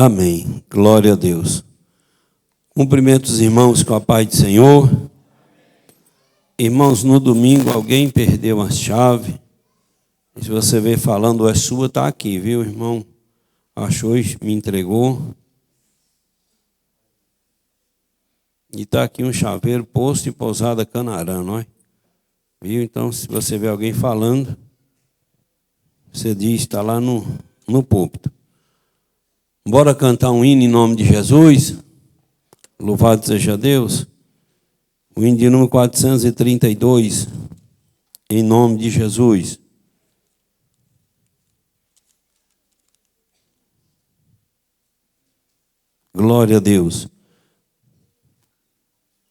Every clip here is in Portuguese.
Amém. Glória a Deus. Cumprimento os irmãos com a paz do Senhor. Irmãos, no domingo alguém perdeu a chave. Se você veio falando, é sua, está aqui, viu, irmão? Achou e me entregou. E está aqui um chaveiro, posto e pousada Canarã, não é? Viu? Então, se você vê alguém falando, você diz, está lá no púlpito. Bora cantar um hino em nome de Jesus. Louvado seja Deus. O hino de número 432, em nome de Jesus. Glória a Deus.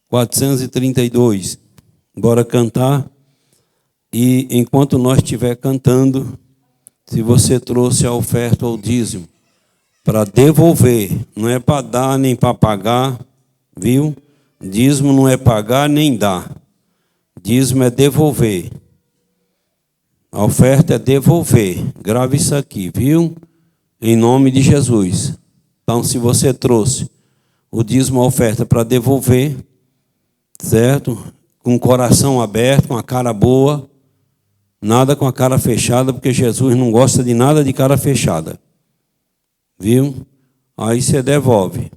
432. Bora cantar. E enquanto nós estiver cantando, se você trouxe a oferta ou o dízimo, para devolver, não é para dar nem para pagar, viu? Dízimo não é pagar nem dar. Dízimo é devolver. A oferta é devolver. Grave isso aqui, viu? Em nome de Jesus. Então, se você trouxe o dízimo, a oferta para devolver, certo? Com o coração aberto, com a cara boa, nada com a cara fechada, porque Jesus não gosta de nada de cara fechada. Viu? Aí você devolve.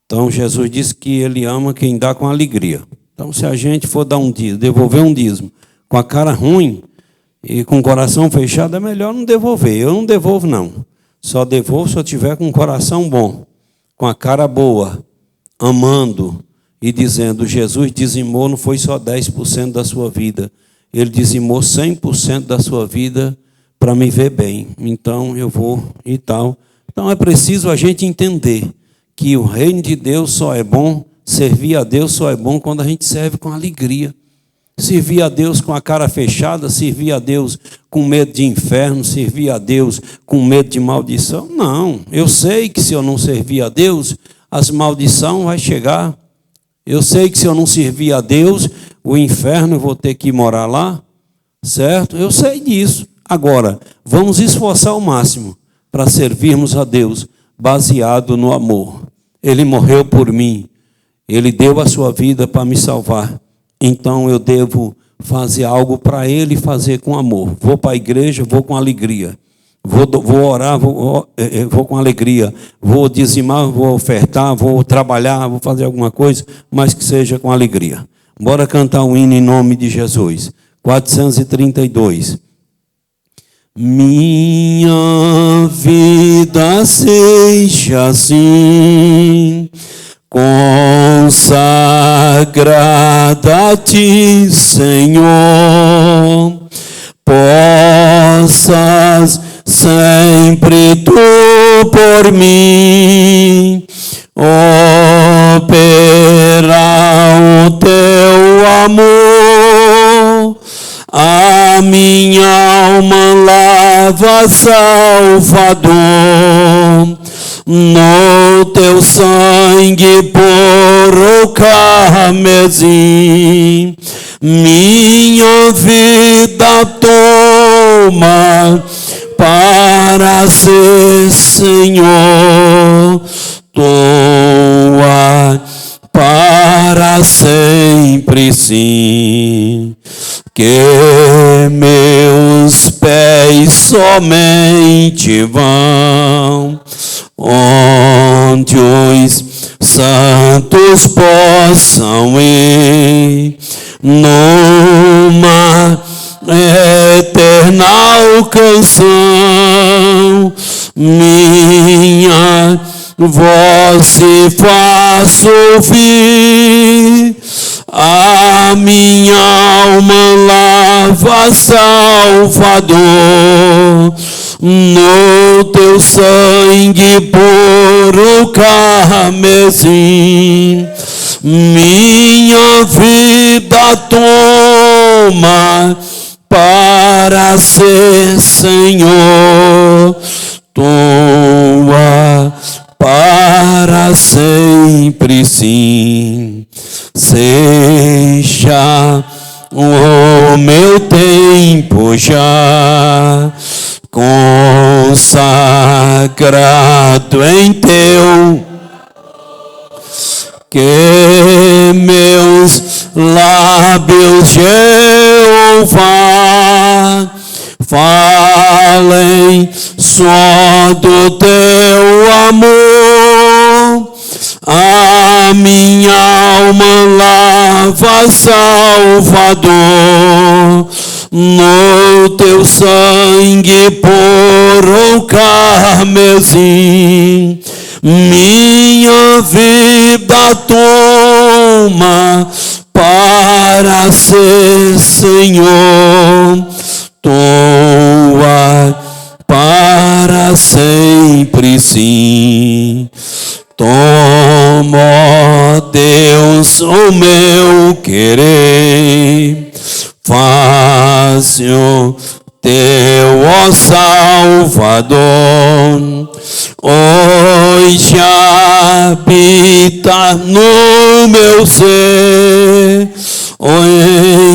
Então, Jesus disse que ele ama quem dá com alegria. Então, se a gente for dar um dízimo, devolver um dízimo com a cara ruim e com o coração fechado, é melhor não devolver. Eu não devolvo, não. Só devolvo se eu tiver com o coração bom, com a cara boa, amando e dizendo, Jesus dizimou, não foi só 10% da sua vida. Ele dizimou 100% da sua vida para me ver bem. Então, eu vou e tal. Então, é preciso a gente entender que o reino de Deus só é bom, servir a Deus só é bom quando a gente serve com alegria. Servir a Deus com a cara fechada, servir a Deus com medo de inferno, servir a Deus com medo de maldição. Não, eu sei que se eu não servir a Deus, as maldições vão chegar. Eu sei que se eu não servir a Deus, o inferno eu vou ter que morar lá, certo? Eu sei disso. Agora, vamos esforçar ao máximo para servirmos a Deus baseado no amor. Ele morreu por mim, Ele deu a sua vida para me salvar. Então eu devo fazer algo para Ele fazer com amor. Vou para a igreja, vou com alegria. Vou orar, vou com alegria. Vou dizimar, vou ofertar, vou trabalhar, vou fazer alguma coisa, mas que seja com alegria. Bora cantar um hino em nome de Jesus. 432. Minha vida seja assim, consagrada a Ti, Senhor, possas sempre Tu por mim operar o Teu amor. A minha alma lava, Salvador, no Teu sangue por o carmesim. Minha vida toma para ser, Senhor, Tua para sempre, sim. Que meus pés somente vão onde os santos possam ir, numa eterna canção. Minha voz se faz ouvir, a minha alma lava, Salvador, no Teu sangue por o carmesim. Minha vida toma para ser, Senhor, Tua para sempre, sim. Seja o meu tempo já consagrado grato em teu, que meus lábios, Jeová, falem só do teu amor. A minha alma lava, Salvador, no teu sangue puro carmesim. Minha vida toma para ser, Senhor, tua para sempre, sim. Toma, ó Deus, o meu querer, faz o teu, ó Salvador, hoje habita no meu ser,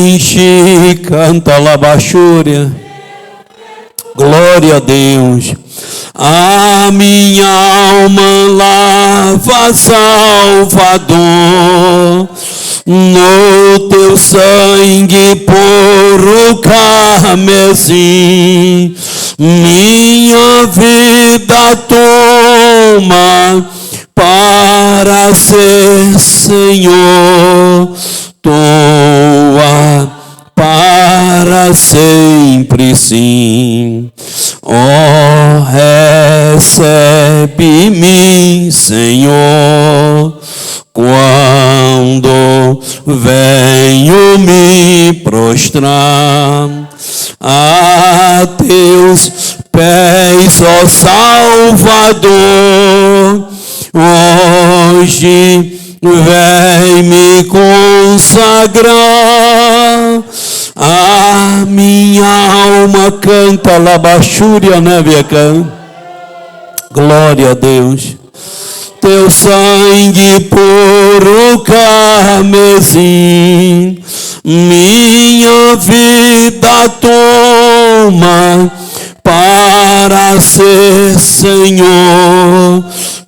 enche, canta labachúria, glória a Deus. A minha alma lava, Salvador, no teu sangue puro carmesim. Minha vida toma para ser, Senhor, tua para sempre, sim. Oh, recebe-me, Senhor, quando venho me prostrar a teus pés, ó Salvador. Hoje vem me consagrar. A minha alma canta labachúria, né, Biacã? Glória a Deus. Teu sangue puro carmesim, minha vida toma para ser, Senhor,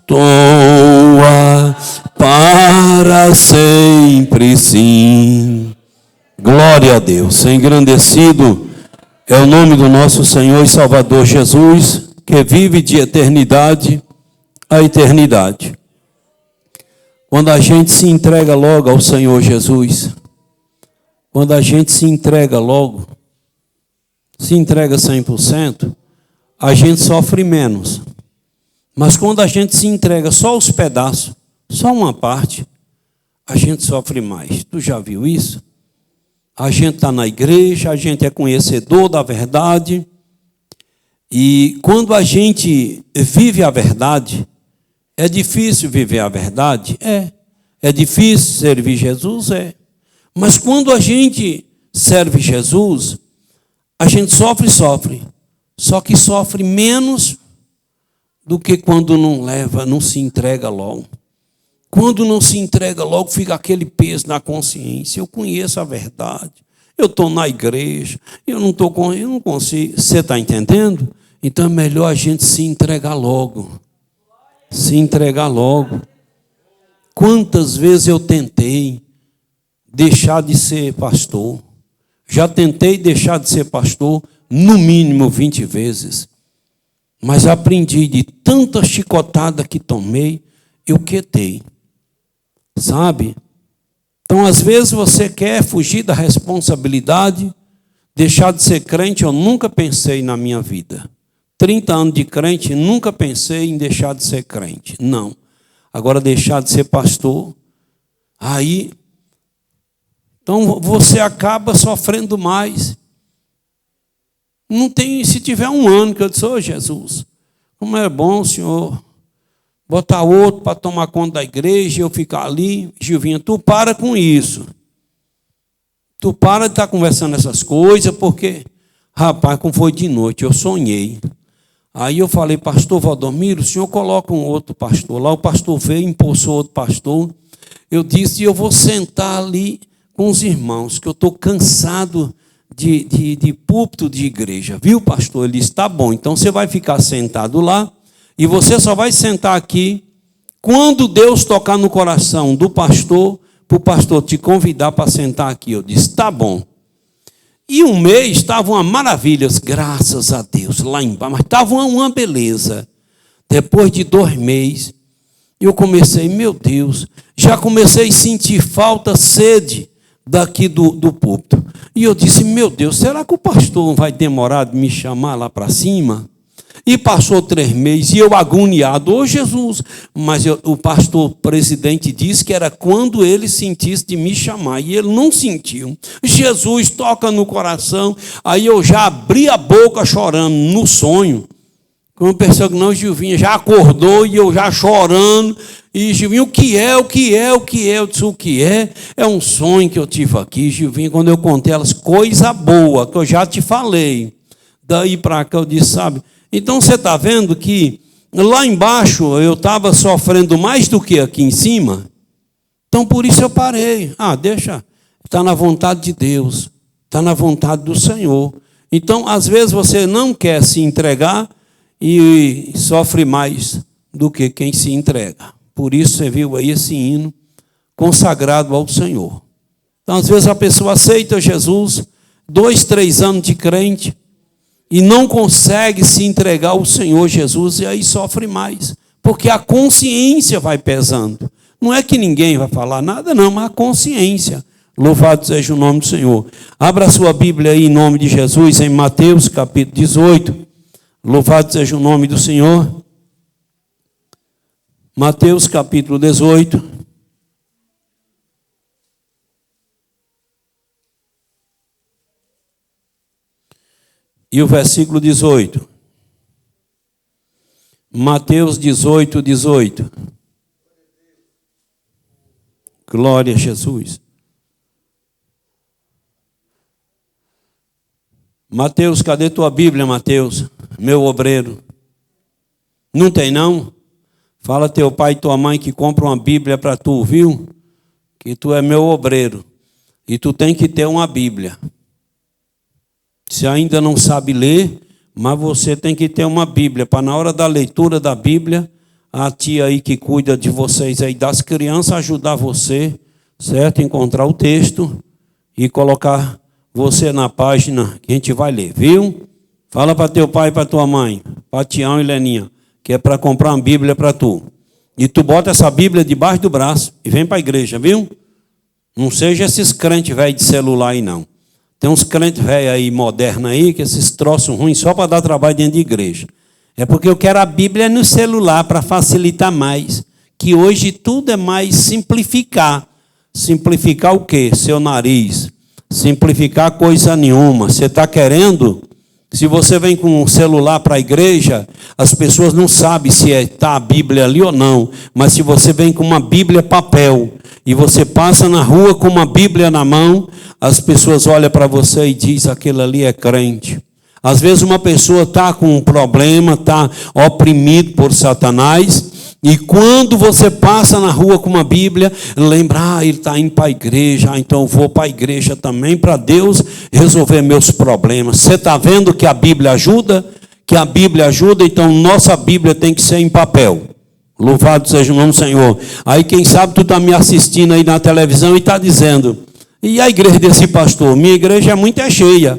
tua para sempre, sim. Glória a Deus. Engrandecido é o nome do nosso Senhor e Salvador Jesus, que vive de eternidade a eternidade. Quando a gente se entrega logo ao Senhor Jesus, quando a gente se entrega logo, se entrega 100%, a gente sofre menos. Mas quando a gente se entrega só os pedaços, só uma parte, a gente sofre mais. Tu já viu isso? A gente está na igreja, a gente é conhecedor da verdade, e quando a gente vive a verdade, é difícil viver a verdade? É difícil servir Jesus? É. Mas quando a gente serve Jesus, a gente sofre, só que sofre menos do que quando não leva, não se entrega logo. Quando não se entrega logo, fica aquele peso na consciência. Eu conheço a verdade, eu estou na igreja, eu não consigo. Você está entendendo? Então é melhor a gente se entregar logo. Se entregar logo. Quantas vezes eu tentei deixar de ser pastor? Já tentei deixar de ser pastor, no mínimo 20 vezes. Mas aprendi de tanta chicotada que tomei, eu quietei. Sabe? Então, às vezes você quer fugir da responsabilidade, deixar de ser crente. Eu nunca pensei na minha vida. 30 anos de crente, nunca pensei em deixar de ser crente. Não. Agora, deixar de ser pastor, aí, então você acaba sofrendo mais. Não tem, se tiver um ano que eu disse, ô Jesus, como é bom o Senhor botar outro para tomar conta da igreja e eu ficar ali. Gilvinha, tu para com isso. Tu para de estar conversando essas coisas, porque, rapaz, como foi de noite, eu sonhei. Aí eu falei, pastor Valdomiro, o senhor coloca um outro pastor lá. O pastor veio, impulsou outro pastor. Eu disse, eu vou sentar ali com os irmãos, que eu estou cansado de púlpito de igreja. Viu, pastor? Ele disse, tá bom, então você vai ficar sentado lá E você só vai sentar aqui quando Deus tocar no coração do pastor, para o pastor te convidar para sentar aqui. Eu disse, tá bom. E um mês estava uma maravilha, graças a Deus, lá embaixo, mas estava uma beleza. Depois de 2 meses, eu comecei, meu Deus, já comecei a sentir falta, sede daqui do púlpito. E eu disse, meu Deus, será que o pastor vai demorar de me chamar lá para cima? E passou 3 meses, e eu agoniado, ô Jesus, mas o pastor presidente disse que era quando ele sentisse de me chamar, e ele não sentiu. Jesus toca no coração, aí eu já abri a boca chorando, no sonho. Quando pensou que não, Gilvinha já acordou, e eu já chorando, e Gilvinha, o que é? Eu disse, o que é? É um sonho que eu tive aqui, Gilvinha, quando eu contei elas, coisa boa, que eu já te falei. Daí para cá eu disse, sabe... Então você está vendo que lá embaixo eu estava sofrendo mais do que aqui em cima. Então por isso eu parei. Deixa, está na vontade de Deus, está na vontade do Senhor. Então às vezes você não quer se entregar e sofre mais do que quem se entrega. Por isso você viu aí esse hino consagrado ao Senhor. Então às vezes a pessoa aceita Jesus, 2, 3 anos de crente, e não consegue se entregar ao Senhor Jesus, e aí sofre mais, porque a consciência vai pesando. Não é que ninguém vai falar nada, não, mas a consciência. Louvado seja o nome do Senhor. Abra a sua Bíblia aí em nome de Jesus, em Mateus capítulo 18. Louvado seja o nome do Senhor. Mateus capítulo 18. E o versículo 18. Mateus 18, 18. Glória a Jesus. Mateus, cadê tua Bíblia, Mateus? Meu obreiro. Não tem, não? Fala teu pai e tua mãe que compra uma Bíblia para tu, viu? Que tu é meu obreiro. E tu tem que ter uma Bíblia. Se ainda não sabe ler, mas você tem que ter uma Bíblia, para na hora da leitura da Bíblia, a tia aí que cuida de vocês aí, das crianças, ajudar você, certo? Encontrar o texto e colocar você na página que a gente vai ler, viu? Fala para teu pai e para tua mãe, para Tião e Leninha, que é para comprar uma Bíblia para tu. E tu bota essa Bíblia debaixo do braço e vem para a igreja, viu? Não seja esses crentes velhos de celular aí, não. Tem uns crentes velhos aí, modernos aí, que esses troços ruins só para dar trabalho dentro de igreja. É porque eu quero a Bíblia no celular para facilitar mais. Que hoje tudo é mais simplificar. Simplificar o quê? Seu nariz. Simplificar coisa nenhuma. Você está querendo? Se você vem com um celular para a igreja, as pessoas não sabem se está a Bíblia ali ou não. Mas se você vem com uma Bíblia papel e você passa na rua com uma Bíblia na mão, as pessoas olham para você e dizem, aquele ali é crente. Às vezes uma pessoa está com um problema, está oprimido por Satanás, e quando você passa na rua com uma Bíblia, lembra, ele está indo para a igreja, então eu vou para a igreja também para Deus resolver meus problemas. Você está vendo que a Bíblia ajuda? Que a Bíblia ajuda, então nossa Bíblia tem que ser em papel. Louvado seja o nome do Senhor. Aí quem sabe tu está me assistindo aí na televisão e está dizendo, e a igreja desse pastor? Minha igreja é muito cheia.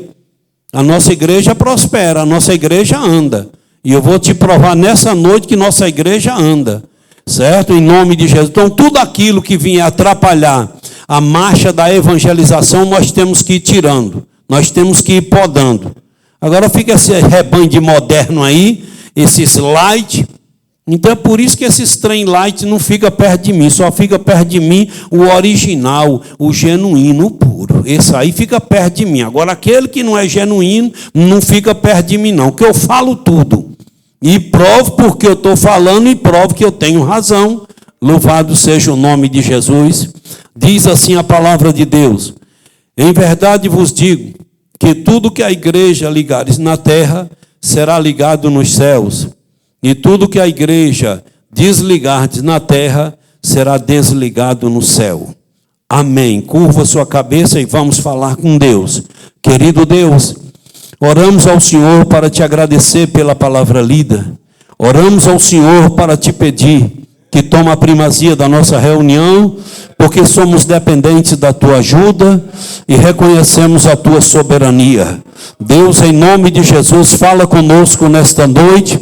A nossa igreja prospera, a nossa igreja anda. E eu vou te provar nessa noite que nossa igreja anda. Certo? Em nome de Jesus. Então, tudo aquilo que vinha atrapalhar a marcha da evangelização, nós temos que ir tirando. Nós temos que ir podando. Agora fica esse rebanho de moderno aí, esses light. Então é por isso que esses trem light não fica perto de mim. Só fica perto de mim o original, o genuíno, o puro. Esse aí fica perto de mim. Agora aquele que não é genuíno, não fica perto de mim não. Que eu falo tudo. E provo porque eu estou falando e provo que eu tenho razão. Louvado seja o nome de Jesus. Diz assim a palavra de Deus. Em verdade vos digo que tudo que a igreja ligares na terra será ligado nos céus. E tudo que a igreja desligardes na terra será desligado no céu. Amém. Curva sua cabeça e vamos falar com Deus. Querido Deus, oramos ao Senhor para te agradecer pela palavra lida. Oramos ao Senhor para te pedir que toma a primazia da nossa reunião, porque somos dependentes da tua ajuda e reconhecemos a tua soberania. Deus, em nome de Jesus, fala conosco nesta noite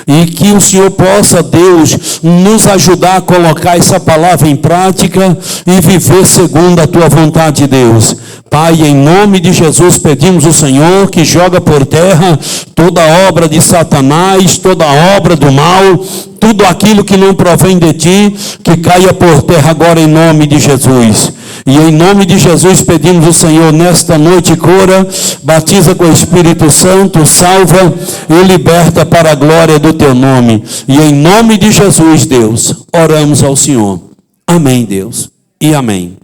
e que o Senhor possa, Deus, nos ajudar a colocar essa palavra em prática e viver segundo a tua vontade, Deus. Pai, em nome de Jesus, pedimos ao Senhor que joga por terra toda obra de Satanás, toda obra do mal, tudo aquilo que não provém de ti, que caia por terra agora em nome de Jesus. E em nome de Jesus pedimos ao Senhor nesta noite, cura, batiza com o Espírito Santo, salva e liberta para a glória do teu nome. E em nome de Jesus, Deus, oramos ao Senhor. Amém, Deus, e amém.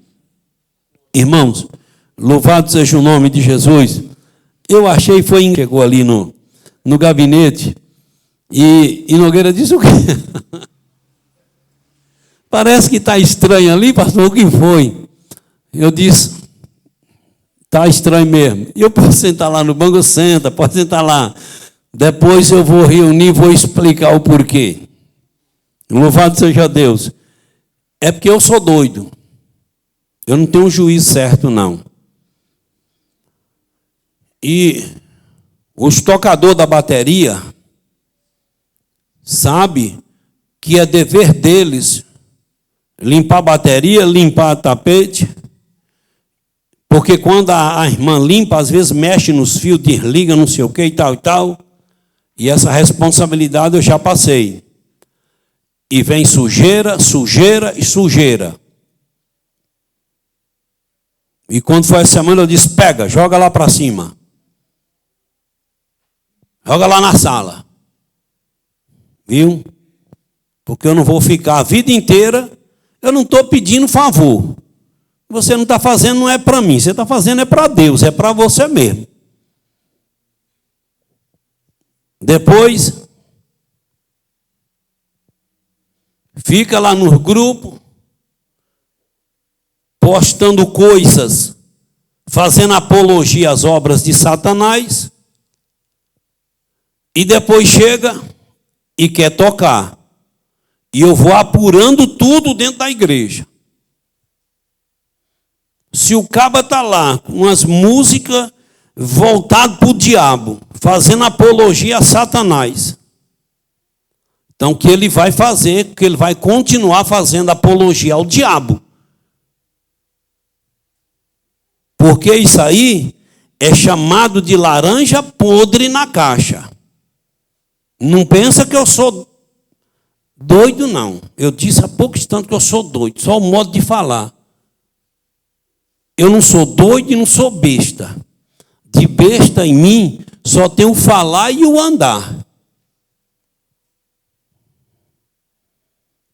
Irmãos, louvado seja o nome de Jesus. Eu achei, chegou ali no gabinete, e Nogueira disse o quê? Parece que está estranho ali, pastor, o que foi? Eu disse, está estranho mesmo. E eu posso sentar lá no banco? Senta, pode sentar lá. Depois eu vou reunir e vou explicar o porquê. Louvado seja Deus. É porque eu sou doido. Eu não tenho um juízo certo, não. E os tocadores da bateria sabe que é dever deles limpar a bateria, limpar o tapete, porque quando a irmã limpa, às vezes mexe nos fios, desliga, não sei o que e tal, e essa responsabilidade eu já passei. E vem sujeira, sujeira e sujeira. E quando foi a semana eu disse, pega, joga lá para cima. Joga lá na sala. Viu? Porque eu não vou ficar a vida inteira, eu não estou pedindo favor. Você não está fazendo, não é para mim, você está fazendo é para Deus, é para você mesmo. Depois, fica lá no grupo, postando coisas, fazendo apologia às obras de Satanás, e depois chega e quer tocar. E eu vou apurando tudo dentro da igreja. Se o caba está lá com umas músicas voltadas para o diabo, fazendo apologia a Satanás, então o que ele vai fazer? Que ele vai continuar fazendo apologia ao diabo. Porque isso aí é chamado de laranja podre na caixa. Não pensa que eu sou doido, não. Eu disse há pouco instante que eu sou doido, só o modo de falar. Eu não sou doido e não sou besta. De besta em mim só tem o falar e o andar.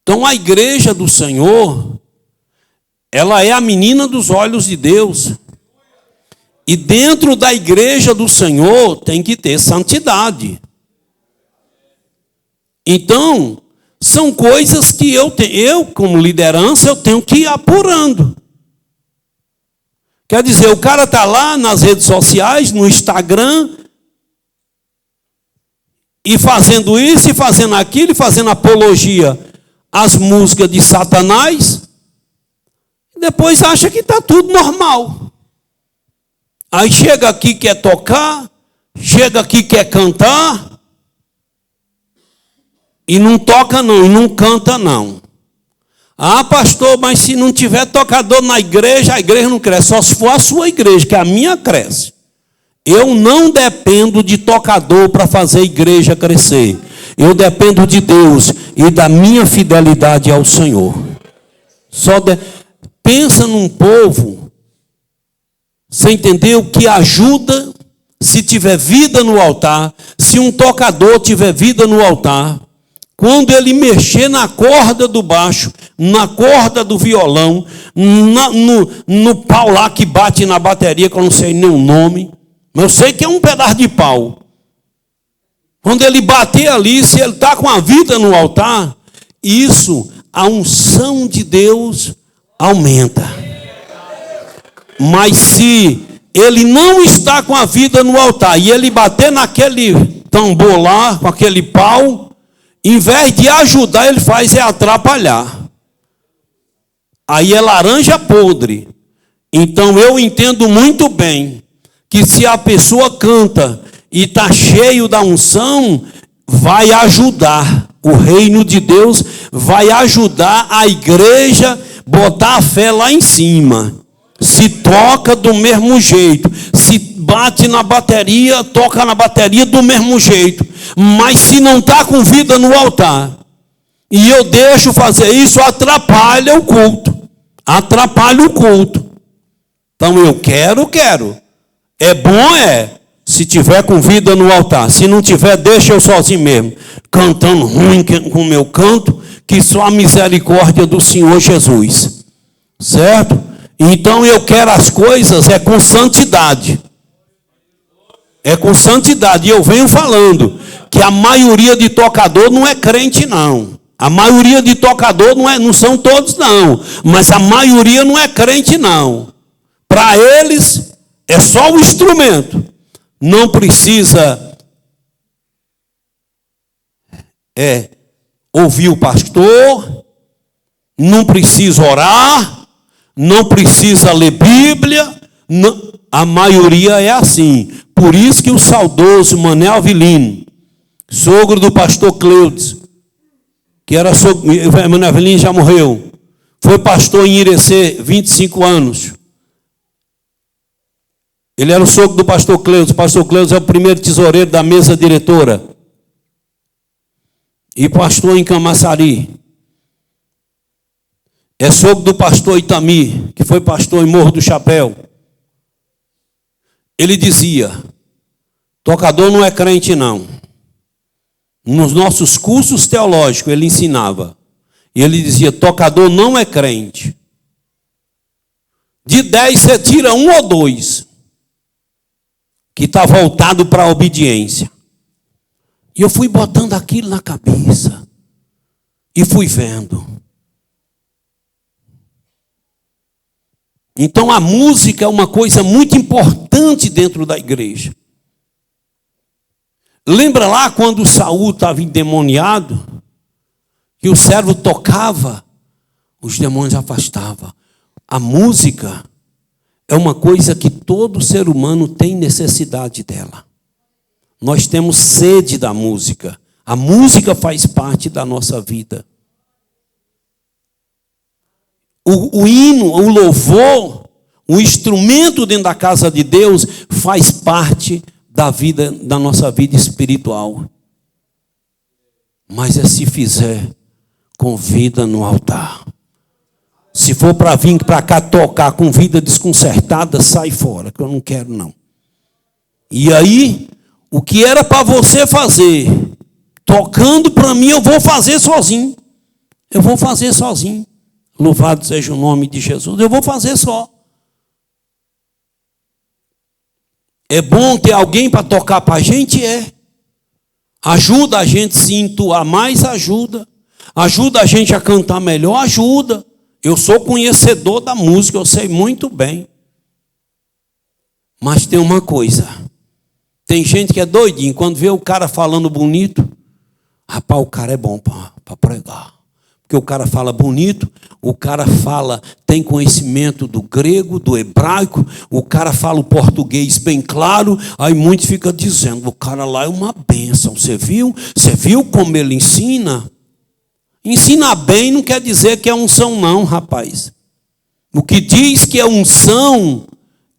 Então a igreja do Senhor, ela é a menina dos olhos de Deus. E dentro da igreja do Senhor tem que ter santidade. Então, são coisas que eu como liderança, eu tenho que ir apurando. Quer dizer, o cara está lá nas redes sociais, no Instagram, e fazendo isso, e fazendo aquilo, e fazendo apologia às músicas de Satanás, e depois acha que está tudo normal. Aí chega aqui quer tocar, chega aqui quer cantar, e não toca não, e não canta não. Ah, pastor, mas se não tiver tocador na igreja, a igreja não cresce. Só se for a sua igreja, que a minha cresce. Eu não dependo de tocador para fazer a igreja crescer. Eu dependo de Deus e da minha fidelidade ao Senhor. Pensa num povo, você entendeu? Que ajuda se tiver vida no altar, se um tocador tiver vida no altar. Quando ele mexer na corda do baixo, na corda do violão, no pau lá que bate na bateria, que eu não sei nem o nome, mas eu sei que é um pedaço de pau. Quando ele bater ali, se ele está com a vida no altar, isso, a unção de Deus aumenta. Mas se ele não está com a vida no altar, e ele bater naquele tambor lá, com aquele pau, Em vez de ajudar, ele faz é atrapalhar. Aí é laranja podre. Então eu entendo muito bem que se a pessoa canta e está cheio da unção, vai ajudar. O reino de Deus vai ajudar a igreja botar a fé lá em cima. Se toca do mesmo jeito. Se bate na bateria, toca na bateria do mesmo jeito. Mas se não está com vida no altar, e eu deixo fazer isso, atrapalha o culto. Atrapalha o culto. Então eu quero. É bom, se tiver com vida no altar. Se não tiver, deixa eu sozinho mesmo. Cantando ruim com o meu canto, que só a misericórdia do Senhor Jesus. Certo? Então eu quero as coisas com santidade. É com santidade. E eu venho falando que a maioria de tocador não é crente, não. A maioria de tocador não são todos, não. Mas a maioria não é crente, não. Para eles, é só o instrumento. Não precisa ouvir o pastor, não precisa orar, não precisa ler Bíblia. Não, a maioria é assim. Por isso que o saudoso Manuel Avelino, sogro do pastor Cleudes, que era sogro, Manuel Avelino já morreu, foi pastor em Irecê, 25 anos. Ele era o sogro do pastor Cleudes. O pastor Cleudes é o primeiro tesoureiro da mesa diretora. E pastor em Camaçari. É sogro do pastor Itami, que foi pastor em Morro do Chapéu. Ele dizia: tocador não é crente, não. Nos nossos cursos teológicos ele ensinava. E ele dizia: tocador não é crente. De 10 você tira 1 ou 2 que está voltado para a obediência. E eu fui botando aquilo na cabeça. E fui vendo. Então a música é uma coisa muito importante dentro da igreja. Lembra lá quando Saul estava endemoniado? Que o servo tocava, os demônios afastavam. A música é uma coisa que todo ser humano tem necessidade dela. Nós temos sede da música. A música faz parte da nossa vida. O hino, o louvor, o instrumento dentro da casa de Deus faz parte da vida, da nossa vida espiritual. Mas se fizer com vida no altar. Se for para vir para cá tocar com vida desconcertada, sai fora, que eu não quero, não. E aí, o que era para você fazer, tocando para mim, eu vou fazer sozinho. Eu vou fazer sozinho. Louvado seja o nome de Jesus. Eu vou fazer só. É bom ter alguém para tocar para a gente? Ajuda a gente a se entoar mais? Ajuda. Ajuda a gente a cantar melhor? Ajuda. Eu sou conhecedor da música, eu sei muito bem. Mas tem uma coisa. Tem gente que é doidinho. Quando vê o cara falando bonito, rapaz, o cara é bom para pregar. Porque o cara fala bonito, o cara fala, tem conhecimento do grego, do hebraico, o cara fala o português bem claro, aí muitos ficam dizendo, o cara lá é uma bênção, você viu? Você viu como ele ensina? Ensinar bem não quer dizer que é unção não, rapaz. O que diz que é unção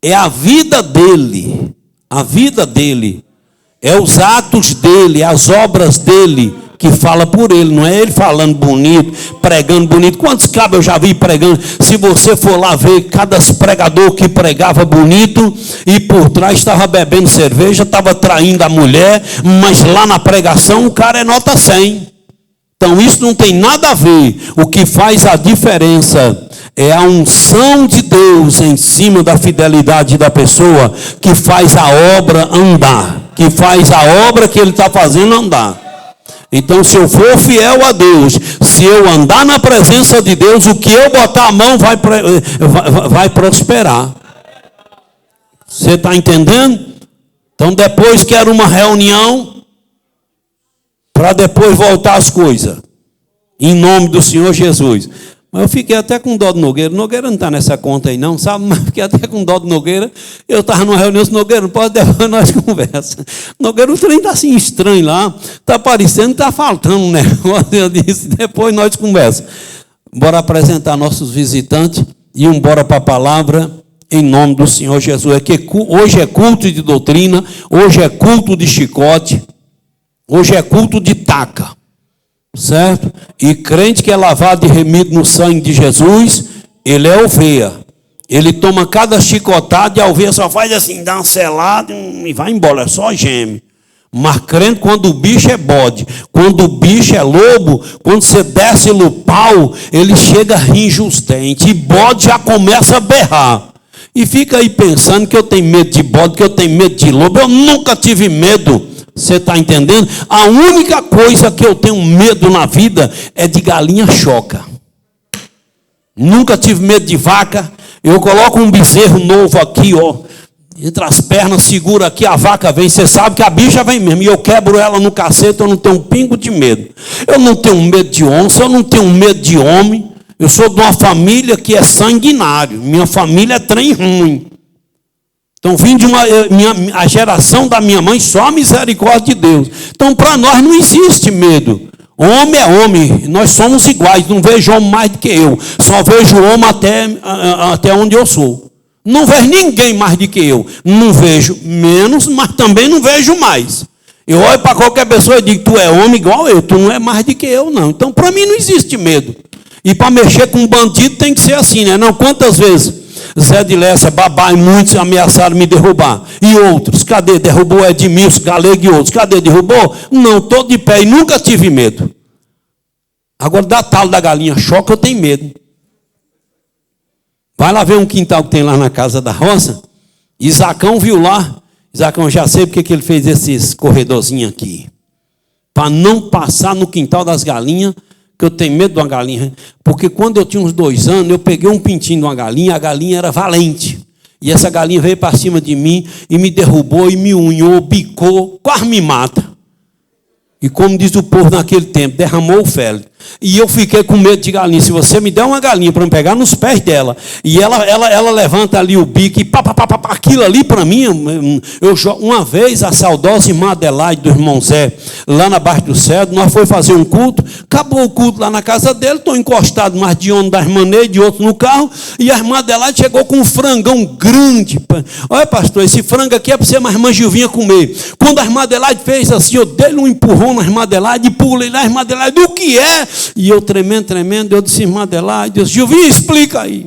é a vida dele. A vida dele. É os atos dele, as obras dele que fala por ele. Não é ele falando bonito, pregando bonito. Quantos cabos eu já vi pregando? Se você for lá ver cada pregador que pregava bonito e por trás estava bebendo cerveja, estava traindo a mulher, mas lá na pregação o cara é nota 100. Então isso não tem nada a ver. O que faz a diferença é a unção de Deus em cima da fidelidade da pessoa, que faz a obra andar, que faz a obra que ele está fazendo andar. Então, se eu for fiel a Deus, se eu andar na presença de Deus, o que eu botar a mão vai prosperar. Você está entendendo? Então, depois que era uma reunião, para depois voltar as coisas. Em nome do Senhor Jesus. Mas eu fiquei até com dó do Nogueira. Nogueira não está nessa conta aí não, sabe? Mas fiquei até com dó do Nogueira. Eu estava numa reunião, disse, Nogueira, não pode, depois nós conversa. Nogueira, o trem está assim estranho lá. Está parecendo que está faltando um negócio. Eu disse, depois nós conversa. Bora apresentar nossos visitantes e bora para a palavra em nome do Senhor Jesus. É que hoje é culto de doutrina, hoje é culto de chicote, hoje é culto de taca. Certo? E crente que é lavado e remido no sangue de Jesus, ele é oveia. Ele toma cada chicotada e a oveia só faz assim, dá uma selada e vai embora, só geme. Mas crente, quando o bicho é bode, quando o bicho é lobo, quando você desce no pau, ele chega a ringe os dentes, e bode já começa a berrar. E fica aí pensando que eu tenho medo de bode, que eu tenho medo de lobo. Eu nunca tive medo. Você está entendendo? A única coisa que eu tenho medo na vida é de galinha choca. Nunca tive medo de vaca. Eu coloco um bezerro novo aqui, ó, entre as pernas, seguro aqui, a vaca vem. Você sabe que a bicha vem mesmo. E eu quebro ela no cacete, eu não tenho um pingo de medo. Eu não tenho medo de onça, eu não tenho medo de homem. Eu sou de uma família que é sanguinário. Minha família é trem ruim. Então, vim de a geração da minha mãe, só a misericórdia de Deus. Então, para nós não existe medo. Homem é homem, nós somos iguais. Não vejo homem mais do que eu. Só vejo homem até onde eu sou. Não vejo ninguém mais do que eu. Não vejo menos, mas também não vejo mais. Eu olho para qualquer pessoa e digo, tu é homem igual eu, tu não é mais do que eu, não. Então, para mim não existe medo. E para mexer com um bandido tem que ser assim, né? Não, quantas vezes Zé de Lessa, Babá e muitos ameaçaram me derrubar. E outros, cadê? Derrubou Edmilson, Galego e outros. Cadê? Derrubou? Não, estou de pé e nunca tive medo. Agora, da tal da galinha choca, eu tenho medo. Vai lá ver um quintal que tem lá na casa da Rosa. Isacão viu lá. Isacão, já sei porque que ele fez esses corredorzinhos aqui. Para não passar no quintal das galinhas, que eu tenho medo de uma galinha. Porque quando eu tinha uns 2 anos, eu peguei um pintinho de uma galinha, a galinha era valente. E essa galinha veio para cima de mim e me derrubou e me unhou, bicou, quase me mata. E como diz o povo naquele tempo, derramou o fel. E eu fiquei com medo de galinha. Se você me der uma galinha para me pegar nos pés dela, e ela levanta ali o bico, e aquilo ali para mim, uma vez a saudosa irmã Adelaide, do irmão Zé, lá na Barra do Cedro, nós fomos fazer um culto, acabou o culto lá na casa dele, estou encostado mais de um da irmã Neide, de outro no carro, e a irmã Adelaide chegou com um frangão grande. Olha, pastor, esse frango aqui é para você, mas a irmã Gilvinha comer. Quando a irmã Adelaide fez assim, eu dei um empurrão na irmã Adelaide, e pulei lá, a irmã Adelaide, o que é? E eu tremendo, eu disse, irmã Adelaide, eu disse, Gilvinha, explica aí.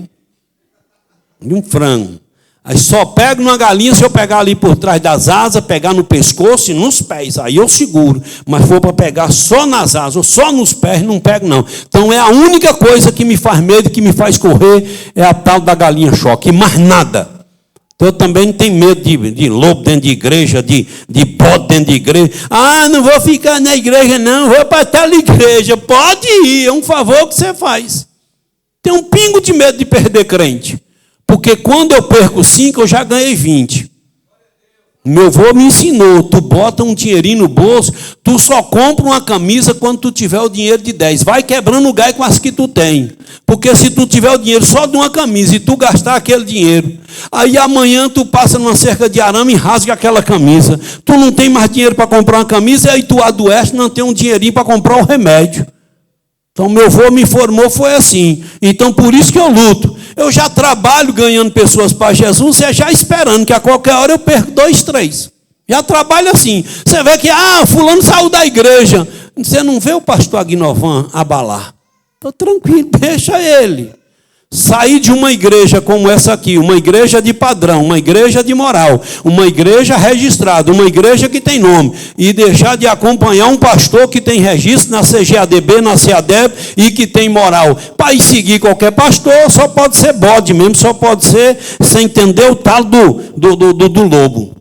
De um frango. Aí só pego numa galinha se eu pegar ali por trás das asas, pegar no pescoço e nos pés. Aí eu seguro. Mas for para pegar só nas asas ou só nos pés, não pego não. Então é a única coisa que me faz medo, que me faz correr, é a tal da galinha choque. E mais nada. Então eu também não tenho medo de lobo dentro de igreja, de bode dentro de igreja. Ah, não vou ficar na igreja não, vou para tal igreja. Pode ir, é um favor que você faz. Tem um pingo de medo de perder crente. Porque quando eu perco 5, eu já ganhei 20. Meu avô me ensinou, tu bota um dinheirinho no bolso, tu só compra uma camisa quando tu tiver o dinheiro de 10. Vai quebrando o gai com as que tu tem. Porque se tu tiver o dinheiro só de uma camisa e tu gastar aquele dinheiro, aí amanhã tu passa numa cerca de arame e rasga aquela camisa. Tu não tem mais dinheiro para comprar uma camisa, e aí tu adoece, não tem um dinheirinho para comprar o remédio. Então meu avô me informou, foi assim. Então por isso que eu luto. Eu já trabalho ganhando pessoas para Jesus, é já esperando que a qualquer hora eu perco 2, 3. Já trabalho assim. Você vê que, fulano saiu da igreja. Você não vê o pastor Agnovan abalar. Estou tranquilo, deixa ele. Sair de uma igreja como essa aqui, uma igreja de padrão, uma igreja de moral, uma igreja registrada, uma igreja que tem nome, e deixar de acompanhar um pastor que tem registro na CGADB, na CEADEB e que tem moral. Para ir seguir qualquer pastor, só pode ser bode mesmo, só pode ser sem entender o tal do lobo.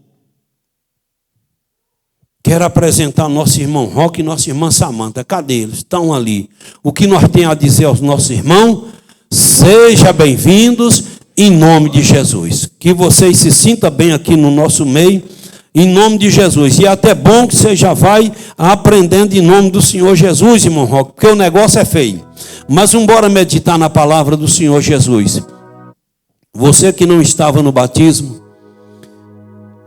Quero apresentar nosso irmão Roque e nossa irmã Samanta. Cadê eles? Estão ali. O que nós temos a dizer aos nossos irmãos? Sejam bem-vindos em nome de Jesus. Que vocês se sintam bem aqui no nosso meio. Em nome de Jesus. E é até bom que você já vai aprendendo em nome do Senhor Jesus, irmão Roque, porque o negócio é feio. Mas vamos embora meditar na palavra do Senhor Jesus. Você que não estava no batismo,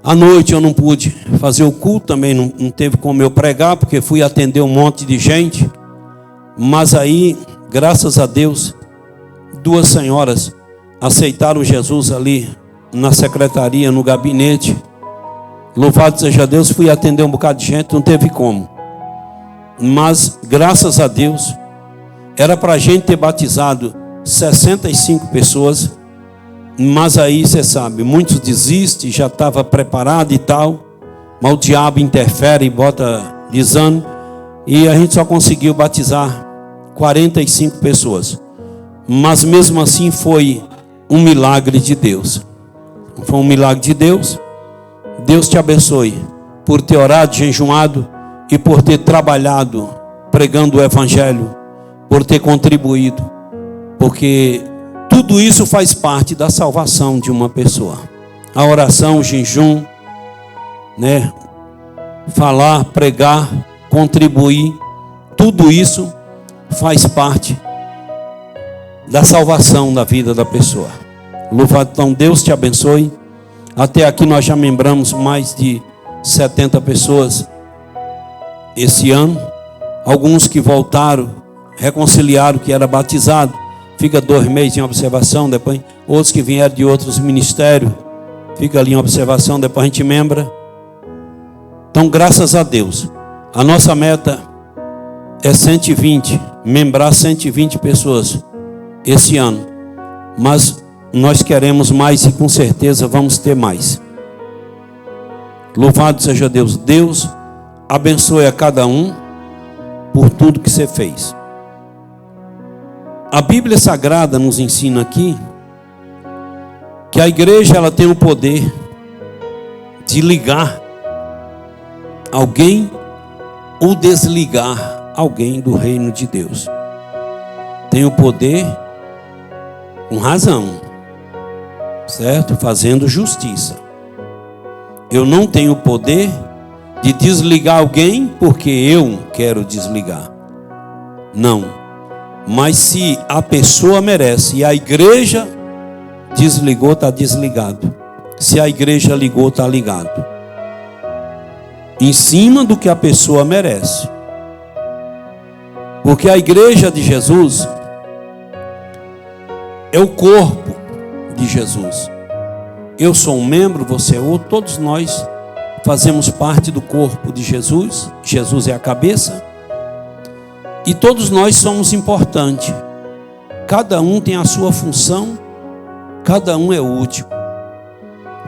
à noite eu não pude fazer o culto, também não teve como eu pregar, porque fui atender um monte de gente. Mas aí, graças a Deus, 2 senhoras aceitaram Jesus ali na secretaria, no gabinete. Louvado seja Deus, fui atender um bocado de gente, não teve como. Mas, graças a Deus, era para a gente ter batizado 65 pessoas. Mas aí, você sabe, muitos desistem, já estava preparado e tal. Mas o diabo interfere e bota desânimo. E a gente só conseguiu batizar 45 pessoas. Mas mesmo assim foi um milagre de Deus. Foi um milagre de Deus. Deus te abençoe por ter orado, jejuado e por ter trabalhado pregando o evangelho, por ter contribuído, porque tudo isso faz parte da salvação de uma pessoa. A oração, o jejum, né? Falar, pregar, contribuir, tudo isso faz parte da salvação da vida da pessoa. Louvado, então Deus te abençoe. Até aqui nós já membramos mais de 70 pessoas esse ano. Alguns que voltaram, reconciliaram que era batizado, fica 2 meses em observação, depois outros que vieram de outros ministérios, fica ali em observação, depois a gente membra. Então, graças a Deus, a nossa meta é 120, membrar 120 pessoas esse ano. Mas nós queremos mais e com certeza vamos ter mais. Louvado seja Deus. Deus abençoe a cada um por tudo que você fez. A Bíblia Sagrada nos ensina aqui que a igreja ela tem o poder de ligar alguém ou desligar alguém do reino de Deus. Tem o poder com razão, certo? Fazendo justiça. Eu não tenho o poder de desligar alguém porque eu quero desligar. Não. Mas se a pessoa merece e a igreja desligou, está desligado. Se a igreja ligou, está ligado. Em cima do que a pessoa merece. Porque a igreja de Jesus é o corpo de Jesus. Eu sou um membro, você é outro, todos nós fazemos parte do corpo de Jesus. Jesus é a cabeça. E todos nós somos importantes. Cada um tem a sua função, cada um é útil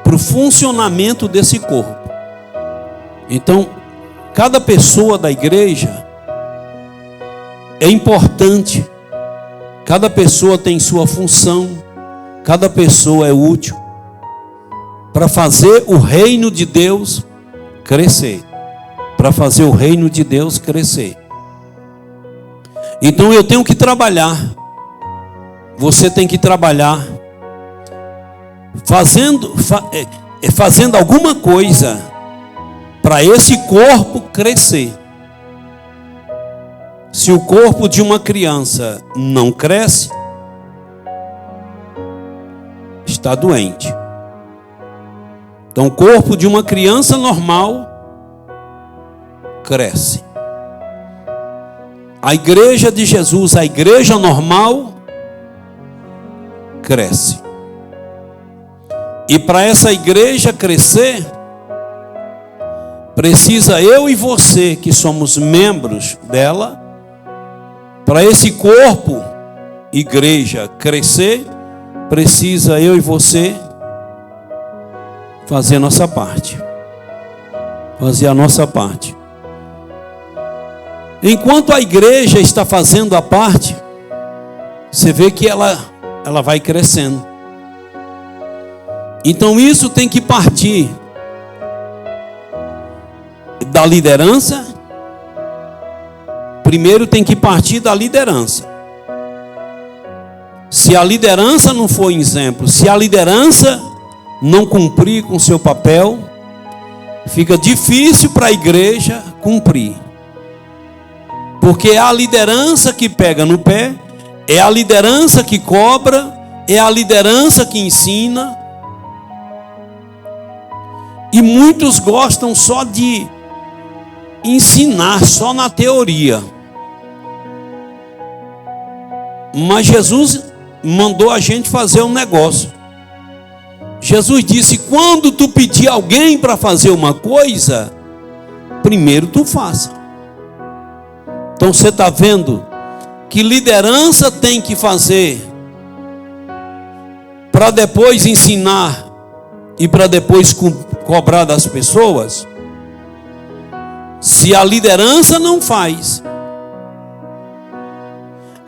para o funcionamento desse corpo. Então, cada pessoa da igreja é importante. Cada pessoa tem sua função, cada pessoa é útil para fazer o reino de Deus crescer. Para fazer o reino de Deus crescer. Então eu tenho que trabalhar. Você tem que trabalhar fazendo alguma coisa para esse corpo crescer. Se o corpo de uma criança não cresce, está doente. Então o corpo de uma criança normal cresce. A igreja de Jesus, a igreja normal, cresce. E para essa igreja crescer, precisa eu e você, que somos membros dela, para esse corpo, igreja, crescer, precisa eu e você fazer a nossa parte. Fazer a nossa parte. Enquanto a igreja está fazendo a parte, você vê que ela vai crescendo. Então isso tem que partir da liderança. Primeiro tem que partir da liderança. Se a liderança não for exemplo, se a liderança não cumprir com seu papel, fica difícil para a igreja cumprir. Porque é a liderança que pega no pé, é a liderança que cobra, é a liderança que ensina. E muitos gostam só de ensinar, só na teoria. Mas Jesus mandou a gente fazer um negócio. Jesus disse: quando tu pedir alguém para fazer uma coisa, primeiro tu faça. Então você está vendo que liderança tem que fazer para depois ensinar e para depois cobrar das pessoas? Se a liderança não faz,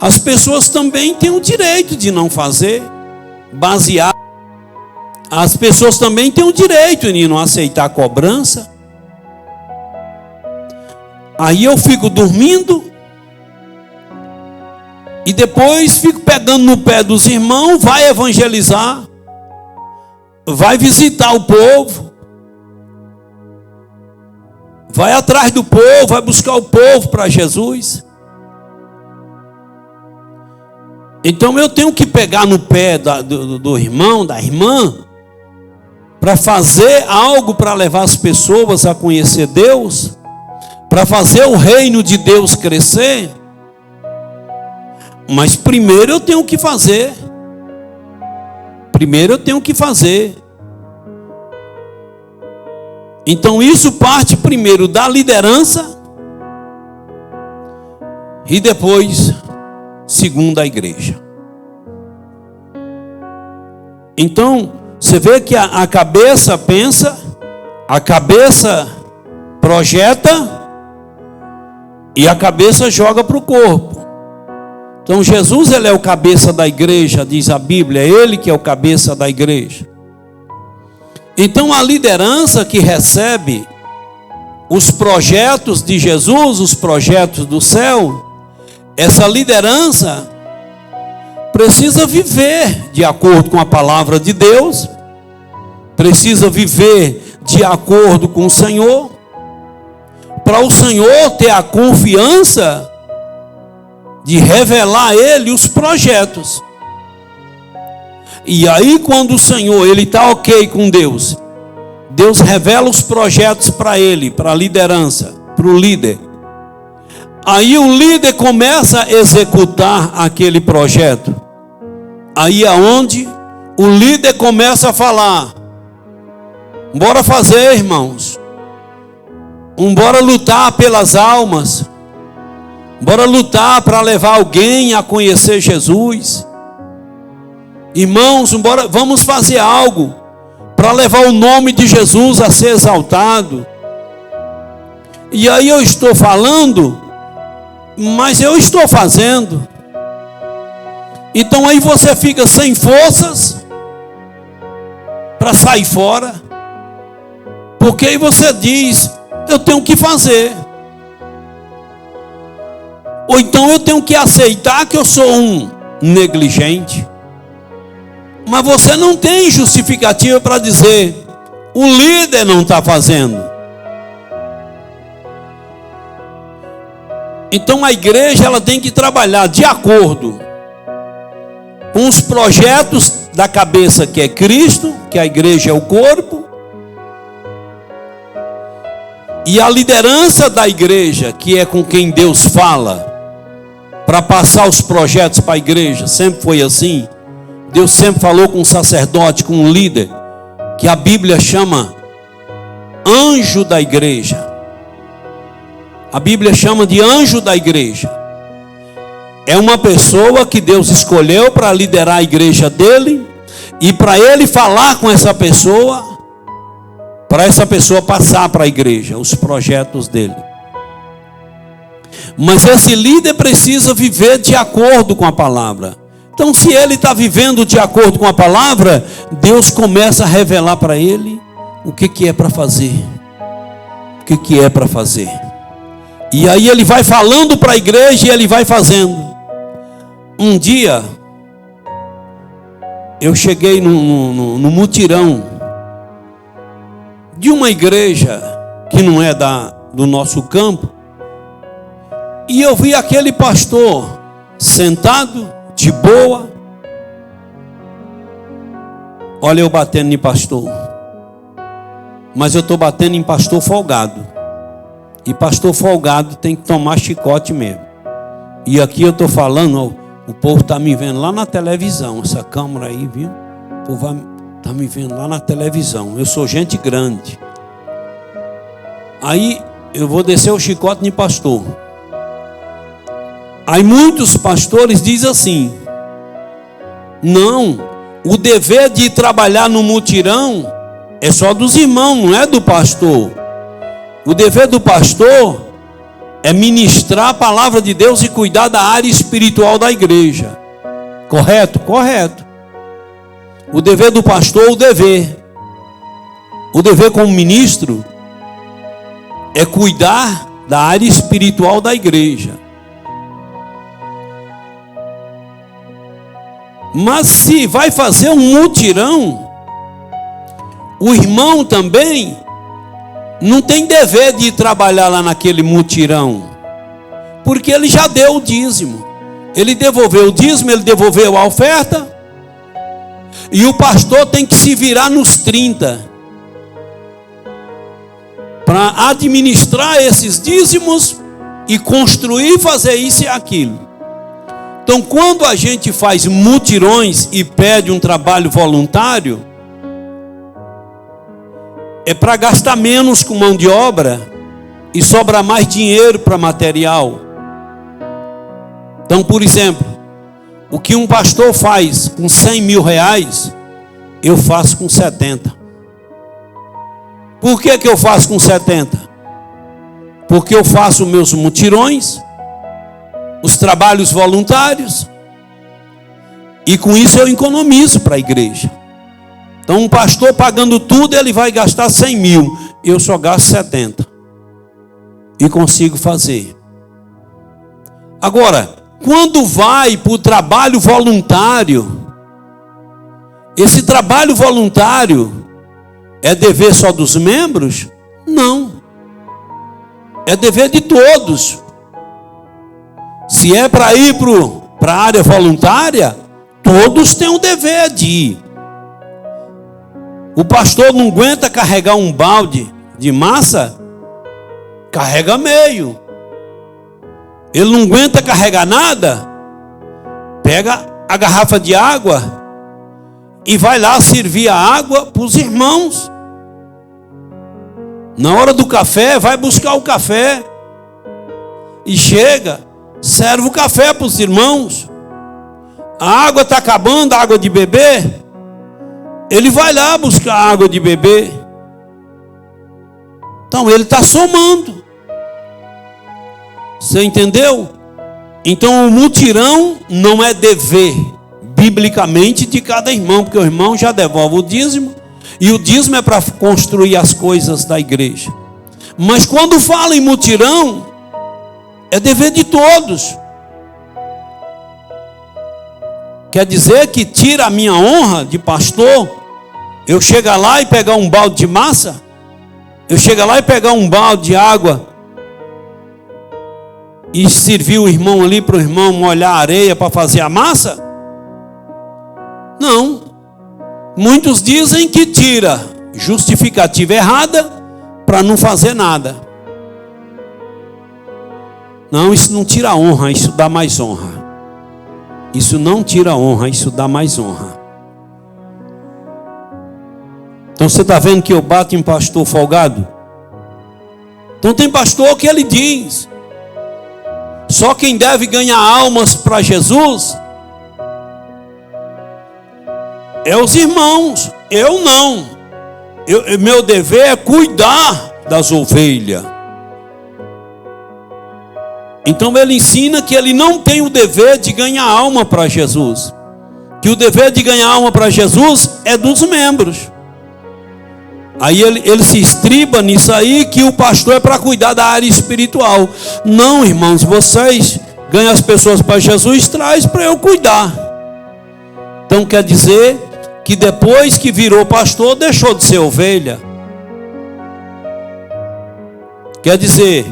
as pessoas também têm o direito de não fazer, baseado. As pessoas também têm o direito de não aceitar a cobrança. Aí eu fico dormindo e depois fico pegando no pé dos irmãos, vai evangelizar, vai visitar o povo, vai atrás do povo, vai buscar o povo para Jesus. Então eu tenho que pegar no pé do irmão, da irmã, para fazer algo para levar as pessoas a conhecer Deus, para fazer o reino de Deus crescer. Mas primeiro eu tenho que fazer. Primeiro eu tenho que fazer. Então isso parte primeiro da liderança e depois segundo a igreja. Então você vê que a cabeça pensa, a cabeça projeta e a cabeça joga para o corpo. Então Jesus, ele é o cabeça da igreja, diz a Bíblia, ele que é o cabeça da igreja. Então a liderança que recebe os projetos de Jesus, os projetos do céu, essa liderança precisa viver de acordo com a palavra de Deus, precisa viver de acordo com o Senhor, para o Senhor ter a confiança de revelar a ele os projetos. E aí quando o Senhor, ele está ok com Deus, Deus revela os projetos para ele, para a liderança, para o líder. Aí o líder começa a executar aquele projeto. Aí é onde o líder começa a falar: bora fazer, irmãos, bora lutar pelas almas, bora lutar para levar alguém a conhecer Jesus. Irmãos, vamos fazer algo para levar o nome de Jesus a ser exaltado. E aí eu estou falando, mas eu estou fazendo. Então aí você fica sem forças para sair fora, porque aí você diz: eu tenho que fazer. Ou então eu tenho que aceitar que eu sou um negligente. Mas você não tem justificativa para dizer: o líder não está fazendo. Então a igreja, ela tem que trabalhar de acordo com os projetos da cabeça, que é Cristo, que a igreja é o corpo, e a liderança da igreja, que é com quem Deus fala para passar os projetos para a igreja. Sempre foi assim. Deus sempre falou com um sacerdote, com um líder, que a Bíblia chama anjo da igreja. A Bíblia chama de anjo da igreja. É uma pessoa que Deus escolheu para liderar a igreja dele, e para ele falar com essa pessoa, para essa pessoa passar para a igreja os projetos dele. Mas esse líder precisa viver de acordo com a palavra. Então, se ele está vivendo de acordo com a palavra, Deus começa a revelar para ele o que é para fazer. O que é para fazer. E aí ele vai falando para a igreja e ele vai fazendo. Um dia, eu cheguei no mutirão de uma igreja que não é do nosso campo, e eu vi aquele pastor sentado, de boa. Olha eu batendo em pastor, mas eu estou batendo em pastor folgado, e pastor folgado tem que tomar chicote mesmo. E aqui eu estou falando, o povo está me vendo lá na televisão, essa câmera aí, viu? O povo está me vendo lá na televisão, eu sou gente grande. Aí eu vou descer o chicote em pastor. Aí muitos pastores dizem assim: não, o dever de trabalhar no mutirão é só dos irmãos, não é do pastor. O dever do pastor é ministrar a palavra de Deus e cuidar da área espiritual da igreja. Correto? Correto. O dever do pastor, o dever como ministro é cuidar da área espiritual da igreja. Mas se vai fazer um mutirão, o irmão também não tem dever de trabalhar lá naquele mutirão, porque ele já deu o dízimo, ele devolveu o dízimo, ele devolveu a oferta, e o pastor tem que se virar nos 30 para administrar esses dízimos e construir, fazer isso e aquilo. Então, quando a gente faz mutirões e pede um trabalho voluntário, é para gastar menos com mão de obra e sobrar mais dinheiro para material. Então, por exemplo, o que um pastor faz com 100 mil reais, eu faço com 70. Por que eu faço com 70? Porque eu faço meus mutirões, os trabalhos voluntários, e com isso eu economizo para a igreja. Então um pastor pagando tudo, ele vai gastar 100 mil, eu só gasto 70 e consigo fazer. Agora, quando vai para o trabalho voluntário, esse trabalho voluntário é dever só dos membros? Não, é dever de todos. Se é para ir para a área voluntária, todos têm o dever de ir. O pastor não aguenta carregar um balde de massa, carrega meio. Ele não aguenta carregar nada, pega a garrafa de água e vai lá servir a água para os irmãos. Na hora do café, vai buscar o café e chega, serve o café para os irmãos. A água está acabando, a água de beber, ele vai lá buscar água de beber. Então ele está somando. Você entendeu? Então o mutirão não é dever biblicamente de cada irmão, porque o irmão já devolve o dízimo, e o dízimo é para construir as coisas da igreja. Mas quando fala em mutirão, é dever de todos. Quer dizer que tira a minha honra de pastor eu chegar lá e pegar um balde de massa? Eu chegar lá e pegar um balde de água e servir o irmão ali para o irmão molhar a areia para fazer a massa? Não. Muitos dizem que tira justificativa errada para não fazer nada. Não, isso não tira honra, isso dá mais honra. Isso não tira honra, isso dá mais honra. Então você está vendo que eu bato em pastor folgado? Então tem pastor que ele diz: só quem deve ganhar almas para Jesus é os irmãos, eu não. Meu dever é cuidar das ovelhas. Então ele ensina que ele não tem o dever de ganhar alma para Jesus, que o dever de ganhar alma para Jesus é dos membros. Aí ele se estriba nisso aí, que o pastor é para cuidar da área espiritual. Não, irmãos, vocês ganham as pessoas para Jesus, traz para eu cuidar. Então quer dizer que depois que virou pastor, deixou de ser ovelha. Quer dizer,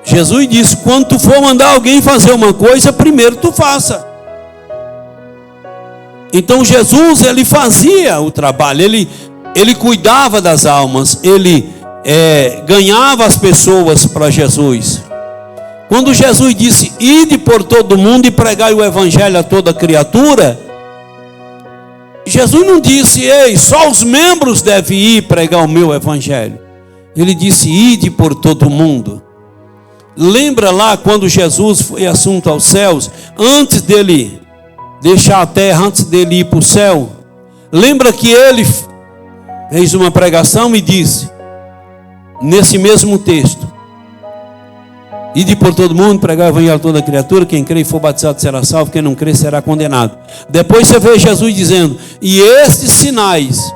Jesus disse: quando tu for mandar alguém fazer uma coisa, primeiro tu faça. Então Jesus, ele fazia o trabalho, ele cuidava das almas, ele ganhava as pessoas para Jesus. Quando Jesus disse: ide por todo mundo e pregai o evangelho a toda criatura, Jesus não disse: ei, só os membros devem ir pregar o meu evangelho. Ele disse: ide por todo mundo. Lembra lá quando Jesus foi assunto aos céus, antes dele deixar a terra, antes dele ir para o céu? Lembra que ele fez uma pregação e disse, nesse mesmo texto: ide por todo mundo, pregar o evangelho a toda criatura, quem crê e for batizado será salvo, quem não crê será condenado. Depois você vê Jesus dizendo: e estes sinais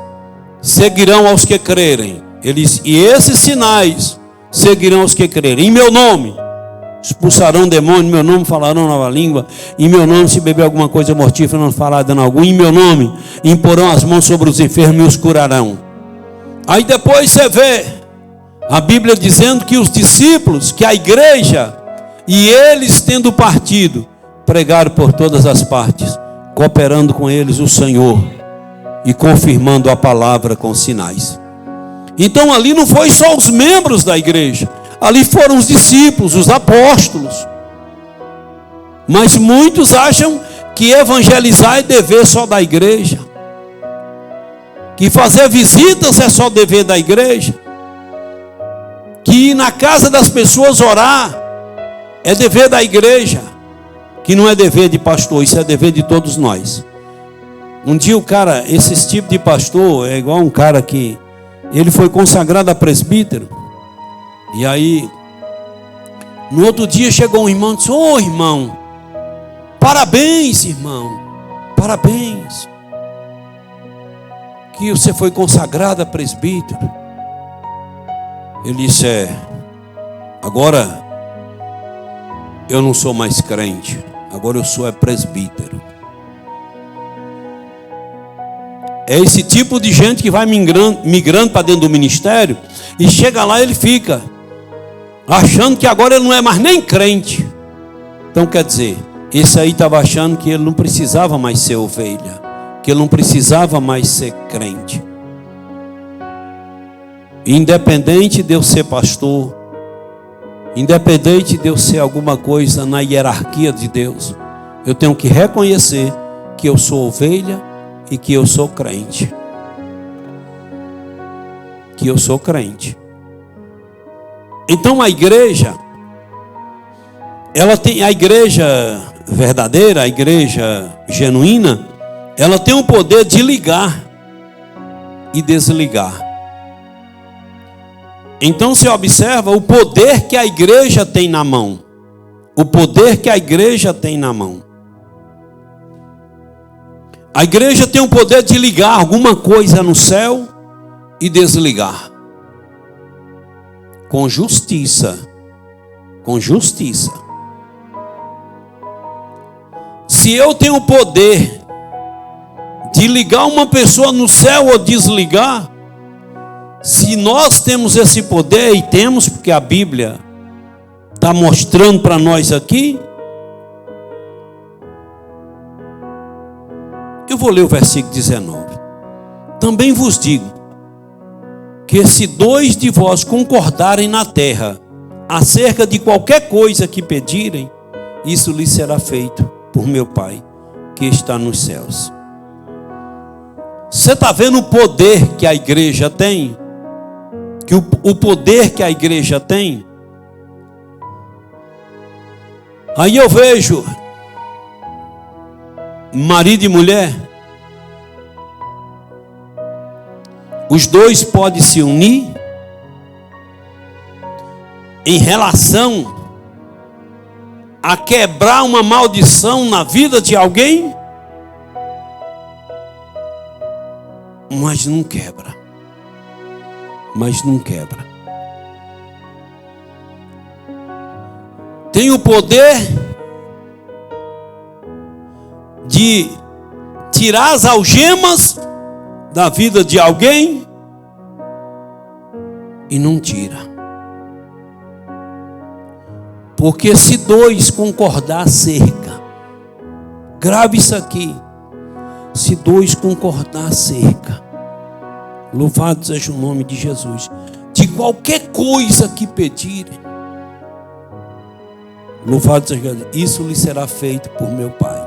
seguirão aos que crerem. Ele diz: e esses sinais seguirão aos que crerem. Em meu nome expulsarão demônio, em meu nome falarão nova língua, em meu nome, se beber alguma coisa mortífera, não falar dano algum, em meu nome imporão as mãos sobre os enfermos e os curarão. Aí depois você vê a Bíblia dizendo que os discípulos, que a igreja, e eles tendo partido, pregaram por todas as partes, cooperando com eles o Senhor e confirmando a palavra com sinais. Então ali não foi só os membros da igreja, ali foram os discípulos, os apóstolos. Mas muitos acham que evangelizar é dever só da igreja, que fazer visitas é só dever da igreja, que ir na casa das pessoas orar é dever da igreja, que não é dever de pastor, isso é dever de todos nós. Um dia o cara, esse tipo de pastor é igual um cara que ele foi consagrado a presbítero, e aí no outro dia chegou um irmão e disse: ô irmão, parabéns irmão, parabéns, que você foi consagrado a presbítero. Ele disse: agora eu não sou mais crente, agora eu sou presbítero. É esse tipo de gente que vai migrando para dentro do ministério, e chega lá ele fica achando que agora ele não é mais nem crente. Então quer dizer, esse aí estava achando que ele não precisava mais ser ovelha, que ele não precisava mais ser crente. Independente de eu ser pastor, independente de eu ser alguma coisa na hierarquia de Deus, eu tenho que reconhecer que eu sou ovelha e que eu sou crente. Que eu sou crente. Então a igreja, ela tem, a igreja verdadeira, a igreja genuína, ela tem o poder de ligar e desligar. Então você observa o poder que a igreja tem na mão. O poder que a igreja tem na mão. A igreja tem o poder de ligar alguma coisa no céu e desligar. Com justiça. Com justiça. Se eu tenho o poder de ligar uma pessoa no céu ou desligar, se nós temos esse poder, e temos, porque a Bíblia está mostrando para nós aqui, eu vou ler o versículo 19. Também vos digo, que se dois de vós concordarem na terra, acerca de qualquer coisa que pedirem, isso lhes será feito por meu Pai, que está nos céus. Você está vendo o poder que a igreja tem? Que o poder que a igreja tem? Aí eu vejo marido e mulher, os dois podem se unir em relação a quebrar uma maldição na vida de alguém, mas não quebra. Mas não quebra. Tem o poder de tirar as algemas da vida de alguém e não tira. Porque se dois concordar acerca, grave isso aqui, se dois concordar acerca, louvado seja o nome de Jesus, de qualquer coisa que pedirem, louvado seja Jesus, isso lhe será feito por meu Pai.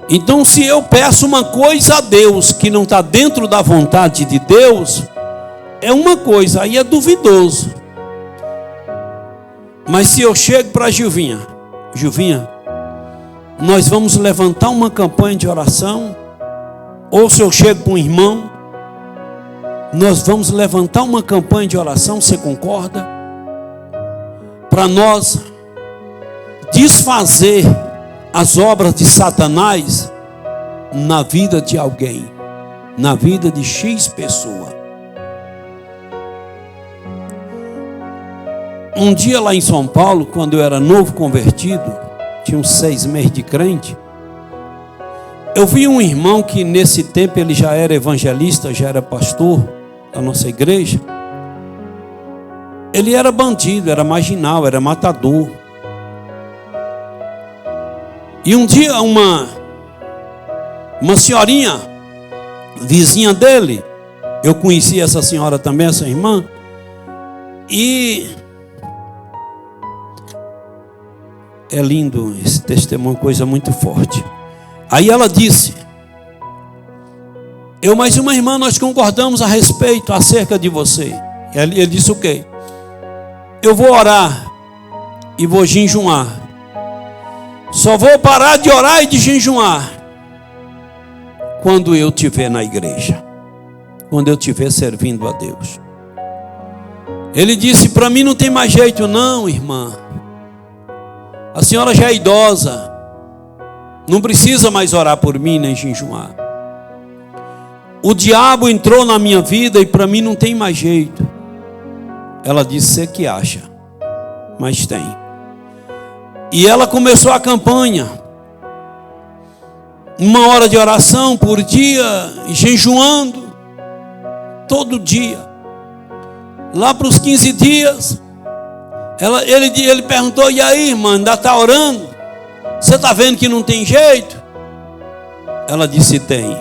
Então, se eu peço uma coisa a Deus que não está dentro da vontade de Deus, é uma coisa, aí é duvidoso. Mas se eu chego para Gilvinha, nós vamos levantar uma campanha de oração, ou se eu chego para um irmão, nós vamos levantar uma campanha de oração, você concorda? Para nós desfazer as obras de Satanás na vida de alguém, na vida de X pessoa. Um dia lá em São Paulo, quando eu era novo convertido, tinha uns 6 meses de crente, eu vi um irmão que nesse tempo ele já era evangelista, já era pastor da nossa igreja. Ele era bandido, era marginal, era matador. E um dia uma senhorinha, vizinha dele, eu conheci essa senhora também, essa irmã, e é lindo esse testemunho, coisa muito forte. Aí ela disse: eu mais uma irmã, nós concordamos a respeito, acerca de você. Ele disse o quê? Eu vou orar e vou jejuar. Só vou parar de orar e de jejuar quando eu estiver na igreja, quando eu estiver servindo a Deus. Ele disse: para mim não tem mais jeito não, irmã. A senhora já é idosa, não precisa mais orar por mim nem jejuar. O diabo entrou na minha vida e para mim não tem mais jeito. Ela disse: você que acha, mas tem. E ela começou a campanha, 1 hora de oração por dia, jejuando todo dia. Lá para os 15 dias, ele perguntou: e aí, irmã, ainda está orando? Você está vendo que não tem jeito? Ela disse: tem.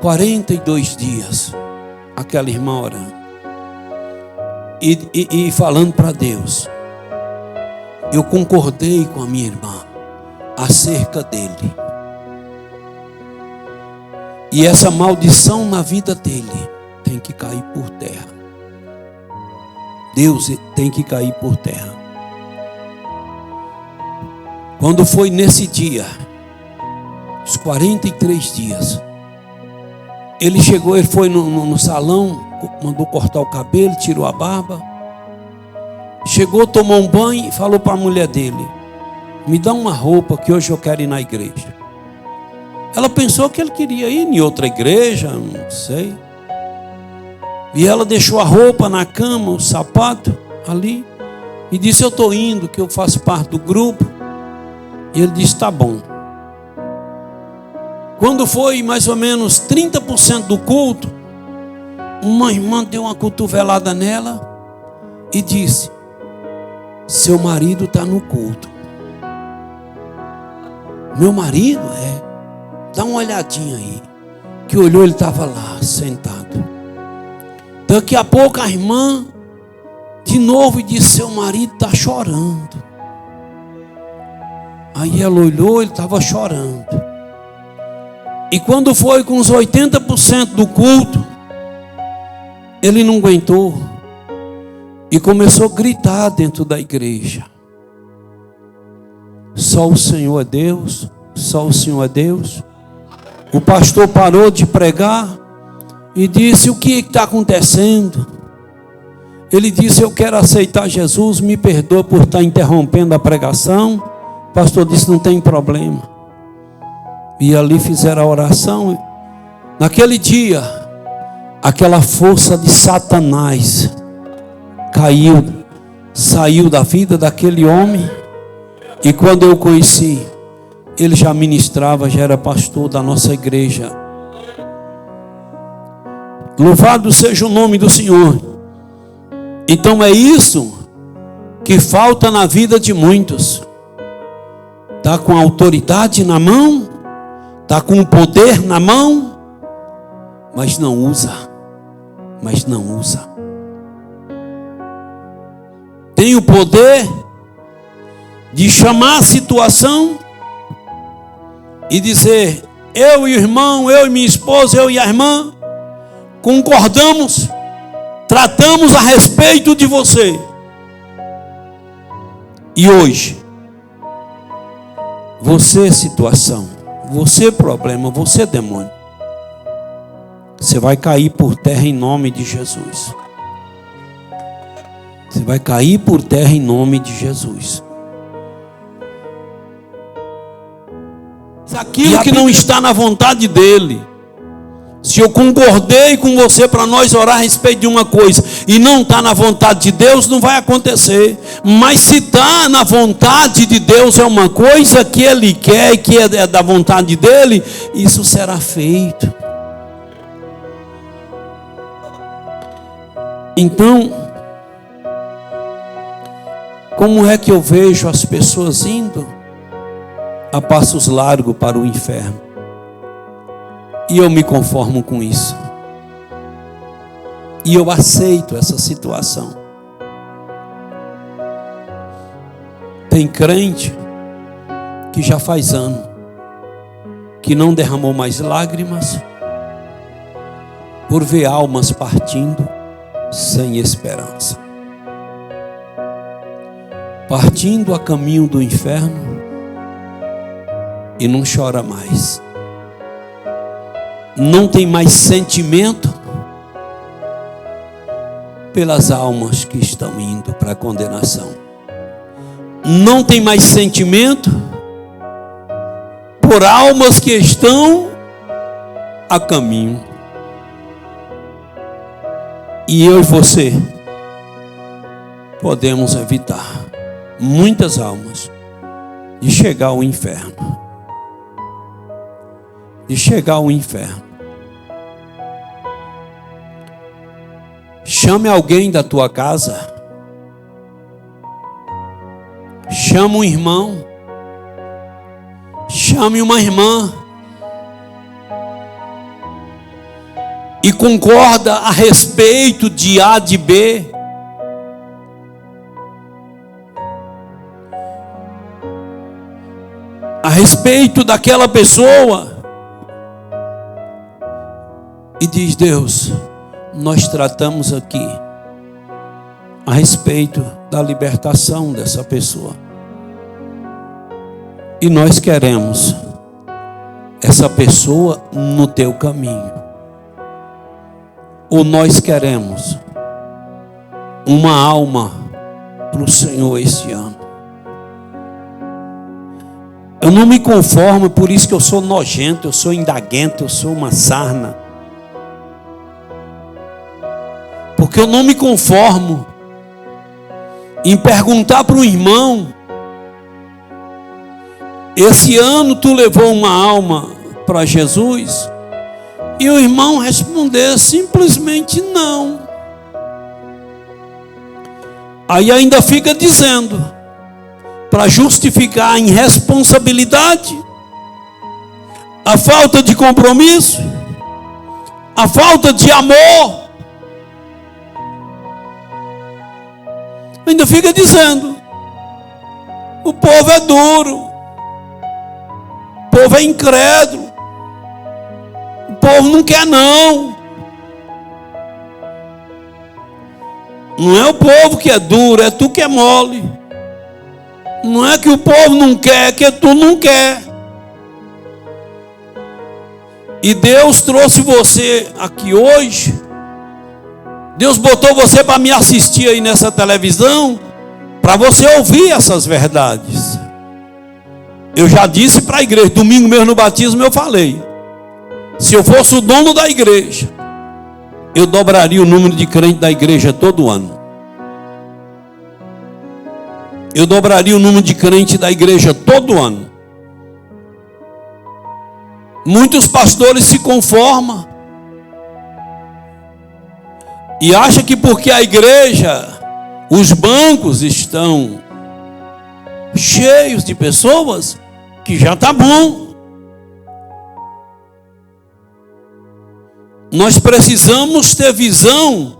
42 dias, aquela irmã orando e falando para Deus. Eu concordei com a minha irmã acerca dele, e essa maldição na vida dele tem que cair por terra. Deus tem que cair por terra. Quando foi nesse dia, os 43 dias, ele chegou, ele foi no salão, mandou cortar o cabelo, tirou a barba, chegou, tomou um banho e falou para a mulher dele: me dá uma roupa que hoje eu quero ir na igreja. Ela pensou que ele queria ir em outra igreja, não sei. E ela deixou a roupa na cama, o sapato ali, e disse: eu estou indo, que eu faço parte do grupo. E ele disse: tá bom. Quando foi mais ou menos 30% do culto, uma irmã deu uma cotovelada nela e disse: seu marido está no culto. Meu marido? Dá uma olhadinha aí. Que olhou, ele estava lá, sentado. Daqui a pouco a irmã de novo disse: seu marido está chorando. Aí ela olhou, ele estava chorando. E quando foi com os 80% do culto, ele não aguentou e começou a gritar dentro da igreja: só o Senhor é Deus, só o Senhor é Deus. O pastor parou de pregar e disse: o que está acontecendo? Ele disse: eu quero aceitar Jesus, me perdoa por estar interrompendo a pregação. O pastor disse: não tem problema. E ali fizeram a oração. Naquele dia, aquela força de Satanás caiu, saiu da vida daquele homem. E quando eu o conheci, ele já ministrava, já era pastor da nossa igreja. Louvado seja o nome do Senhor. Então é isso que falta na vida de muitos. Está com a autoridade na mão, está com o poder na mão, mas não usa. Tem o poder de chamar a situação e dizer: eu e o irmão, eu e minha esposa, eu e a irmã, concordamos, tratamos a respeito de você. E hoje, você situação, você problema, você demônio, você vai cair por terra em nome de Jesus. Você vai cair por terra em nome de Jesus. Aquilo que não está na vontade dele. Se eu concordei com você para nós orar a respeito de uma coisa e não está na vontade de Deus, não vai acontecer. Mas se está na vontade de Deus, é uma coisa que Ele quer e que é da vontade dele, isso será feito. Então, como é que eu vejo as pessoas indo a passos largos para o inferno? E eu me conformo com isso. E eu aceito essa situação. Tem crente que já faz ano que não derramou mais lágrimas por ver almas partindo sem esperança, partindo a caminho do inferno, e não chora mais. Não tem mais sentimento pelas almas que estão indo para a condenação. Não tem mais sentimento por almas que estão a caminho. E eu e você podemos evitar muitas almas de chegar ao inferno. De chegar ao inferno. Chame alguém da tua casa. Chame um irmão. Chame uma irmã. E concorda a respeito de A, de B. A respeito daquela pessoa. E diz: Deus, nós tratamos aqui a respeito da libertação dessa pessoa. E nós queremos essa pessoa no teu caminho. Ou nós queremos uma alma para o Senhor este ano. Eu não me conformo, por isso que eu sou nojento, eu sou indaguento, eu sou uma sarna. Porque eu não me conformo em perguntar para o irmão: esse ano tu levou uma alma para Jesus? E o irmão responder simplesmente não. Aí ainda fica dizendo, para justificar a irresponsabilidade, a falta de compromisso, a falta de amor. Ainda fica dizendo: o povo é duro, o povo é incrédulo, o povo não quer não. Não é o povo que é duro, é tu que é mole. Não é que o povo não quer, é que tu não quer. E Deus trouxe você aqui hoje. Deus botou você para me assistir aí nessa televisão, para você ouvir essas verdades. Eu já disse para a igreja, domingo mesmo no batismo eu falei: se eu fosse o dono da igreja, eu dobraria o número de crentes da igreja todo ano. Eu dobraria o número de crentes da igreja todo ano. Muitos pastores se conformam e acha que porque a igreja Os bancos estão cheios de pessoas que já está bom. Nós precisamos ter visão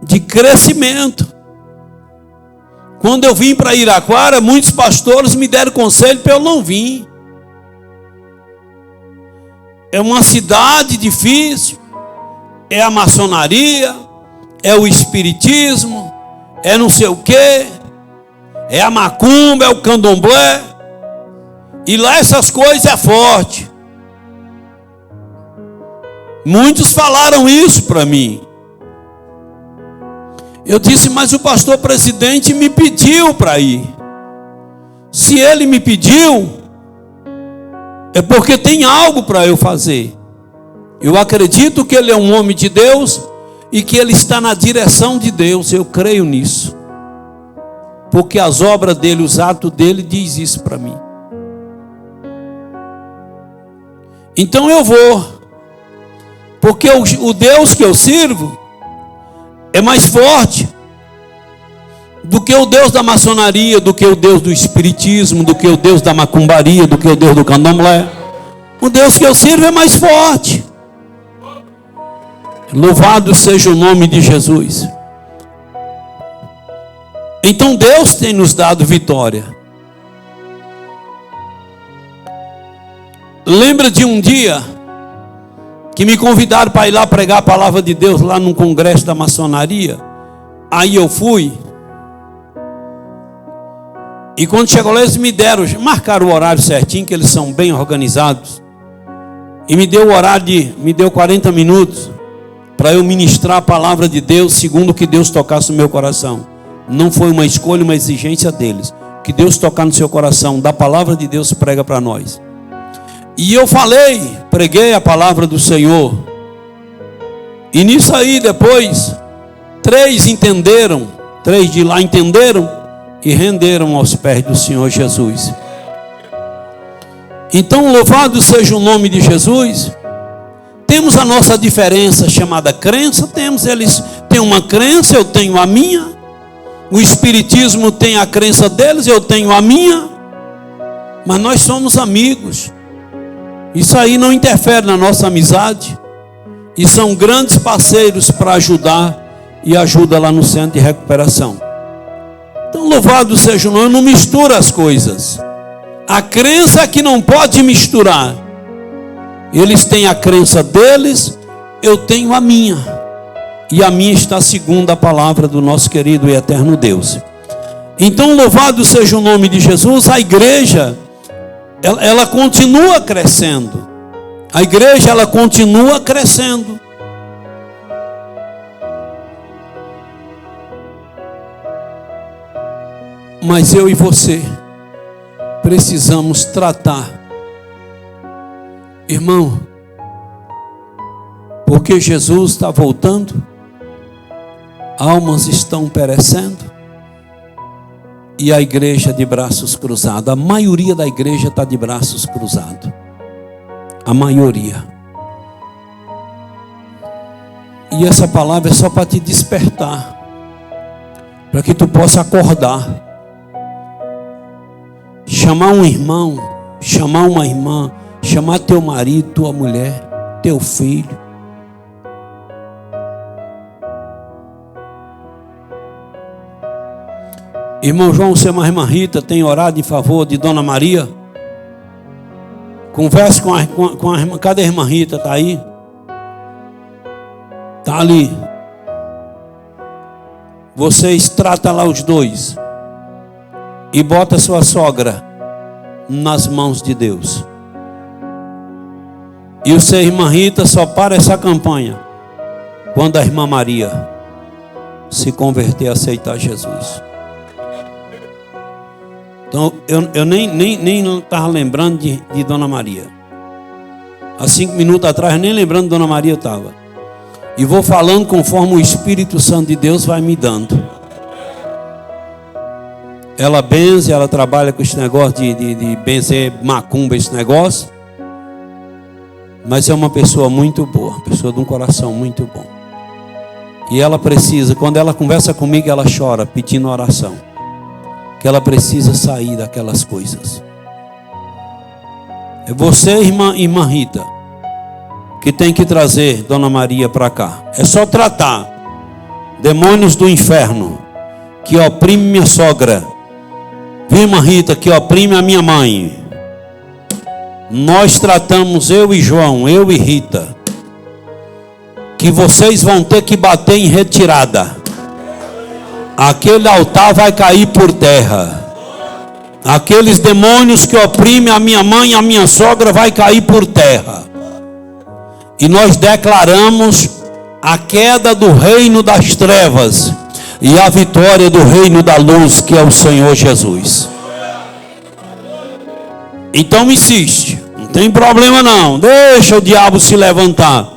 de crescimento. Quando eu vim para Iraquara, muitos pastores me deram conselho para eu não vir. É uma cidade difícil, é a maçonaria, é o espiritismo, é não sei o quê, é a macumba, é o candomblé, e lá essas coisas é forte. Muitos falaram isso para mim. Eu disse, mas o pastor presidente me pediu para ir. Se ele me pediu, é porque tem algo para eu fazer. Eu acredito que ele é um homem de Deus e que ele está na direção de Deus. Eu creio nisso. Porque as obras dele, os atos dele diz isso para mim. Então eu vou. Porque o Deus que eu sirvo é mais forte do que o Deus da maçonaria, do que o Deus do espiritismo, do que o Deus da macumbaria, do que o Deus do candomblé. O Deus que eu sirvo é mais forte. Louvado seja o nome de Jesus. Então Deus tem nos dado vitória. Lembra de um dia que me convidaram para ir lá pregar a palavra de Deus lá num congresso da maçonaria? Aí eu fui. E quando chegou lá, eles marcaram o horário certinho, que eles são bem organizados. E me deu o horário me deu 40 minutos para eu ministrar a palavra de Deus segundo o que Deus tocasse no meu coração. Não foi uma escolha, uma exigência deles. Que Deus tocar no seu coração, da palavra de Deus, prega para nós. E eu preguei a palavra do Senhor. E nisso aí depois, 3 de lá entenderam e renderam aos pés do Senhor Jesus. Então louvado seja o nome de Jesus. Temos a nossa diferença chamada crença. Eles têm uma crença, eu tenho a minha. O espiritismo tem a crença deles, eu tenho a minha. Mas nós somos amigos. Isso aí não interfere na nossa amizade. E são grandes parceiros para ajudar. E ajuda lá no centro de recuperação. Então louvado seja o nome. Eu não misturo as coisas. A crença é que não pode misturar. Eles têm a crença deles, eu tenho a minha. E a minha está segundo a palavra do nosso querido e eterno Deus. Então louvado seja o nome de Jesus. A igreja ela continua crescendo. A igreja ela continua crescendo. Mas eu e você precisamos tratar, irmão, porque Jesus está voltando, almas estão perecendo. E a igreja de braços cruzados. A maioria da igreja está de braços cruzados. A maioria. E essa palavra é só para te despertar. Para que tu possa acordar. Chamar um irmão. Chamar uma irmã. Chamar teu marido, tua mulher. Teu filho. Irmão João, você é uma irmã Rita, tem orado em favor de Dona Maria? Converse com a irmã. Cadê a irmã Rita? Está aí? Está ali. Vocês tratam lá os dois. E bota sua sogra nas mãos de Deus. E você, irmã Rita, só para essa campanha quando a irmã Maria se converter e aceitar Jesus. Então, eu nem estava lembrando de Dona Maria. Há 5 minutos atrás, nem lembrando de Dona Maria eu estava. E vou falando conforme o Espírito Santo de Deus vai me dando. Ela benze, ela trabalha com esse negócio de benzer macumba, esse negócio. Mas é uma pessoa muito boa, pessoa de um coração muito bom. E ela precisa, quando ela conversa comigo, ela chora, pedindo oração. Que ela precisa sair daquelas coisas. É você, irmã Rita, que tem que trazer Dona Maria para cá. É só tratar demônios do inferno que oprime minha sogra. Viu, irmã Rita, que oprime a minha mãe. Nós tratamos, eu e João, eu e Rita, que vocês vão ter que bater em retirada. Aquele altar vai cair por terra. Aqueles demônios que oprimem a minha mãe e a minha sogra vai cair por terra. E nós declaramos a queda do reino das trevas e a vitória do reino da luz, que é o Senhor Jesus. Então insiste, não tem problema não, deixa o diabo se levantar.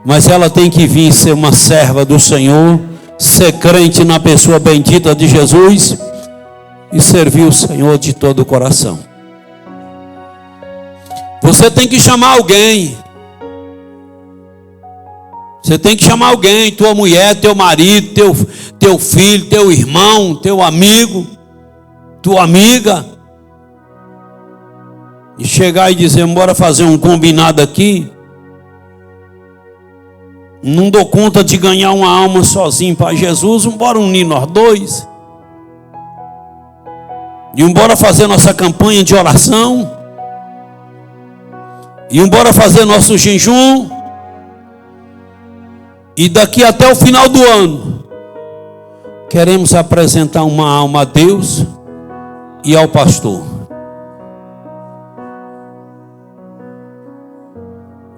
Mas ela tem que vir ser uma serva do Senhor, ser crente na pessoa bendita de Jesus e servir o Senhor de todo o coração. Você tem que chamar alguém. Você tem que chamar alguém, tua mulher, teu marido, teu filho, teu irmão, teu amigo, tua amiga. E chegar e dizer, bora fazer um combinado aqui. Não dou conta de ganhar uma alma sozinho para Jesus, bora unir nós dois. E bora fazer nossa campanha de oração. E bora fazer nosso jejum. E daqui até o final do ano, queremos apresentar uma alma a Deus e ao pastor.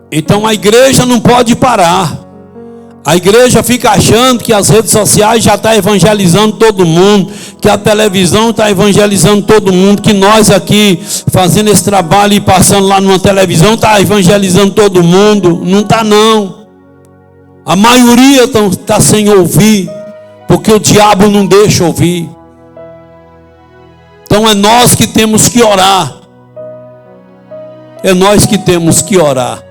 Então a igreja não pode parar. A igreja fica achando que as redes sociais já estão evangelizando todo mundo, que a televisão está evangelizando todo mundo, que nós aqui fazendo esse trabalho e passando lá numa televisão está evangelizando todo mundo. Não está não. A maioria está sem ouvir, porque o diabo não deixa ouvir. Então é nós que temos que orar. É nós que temos que orar.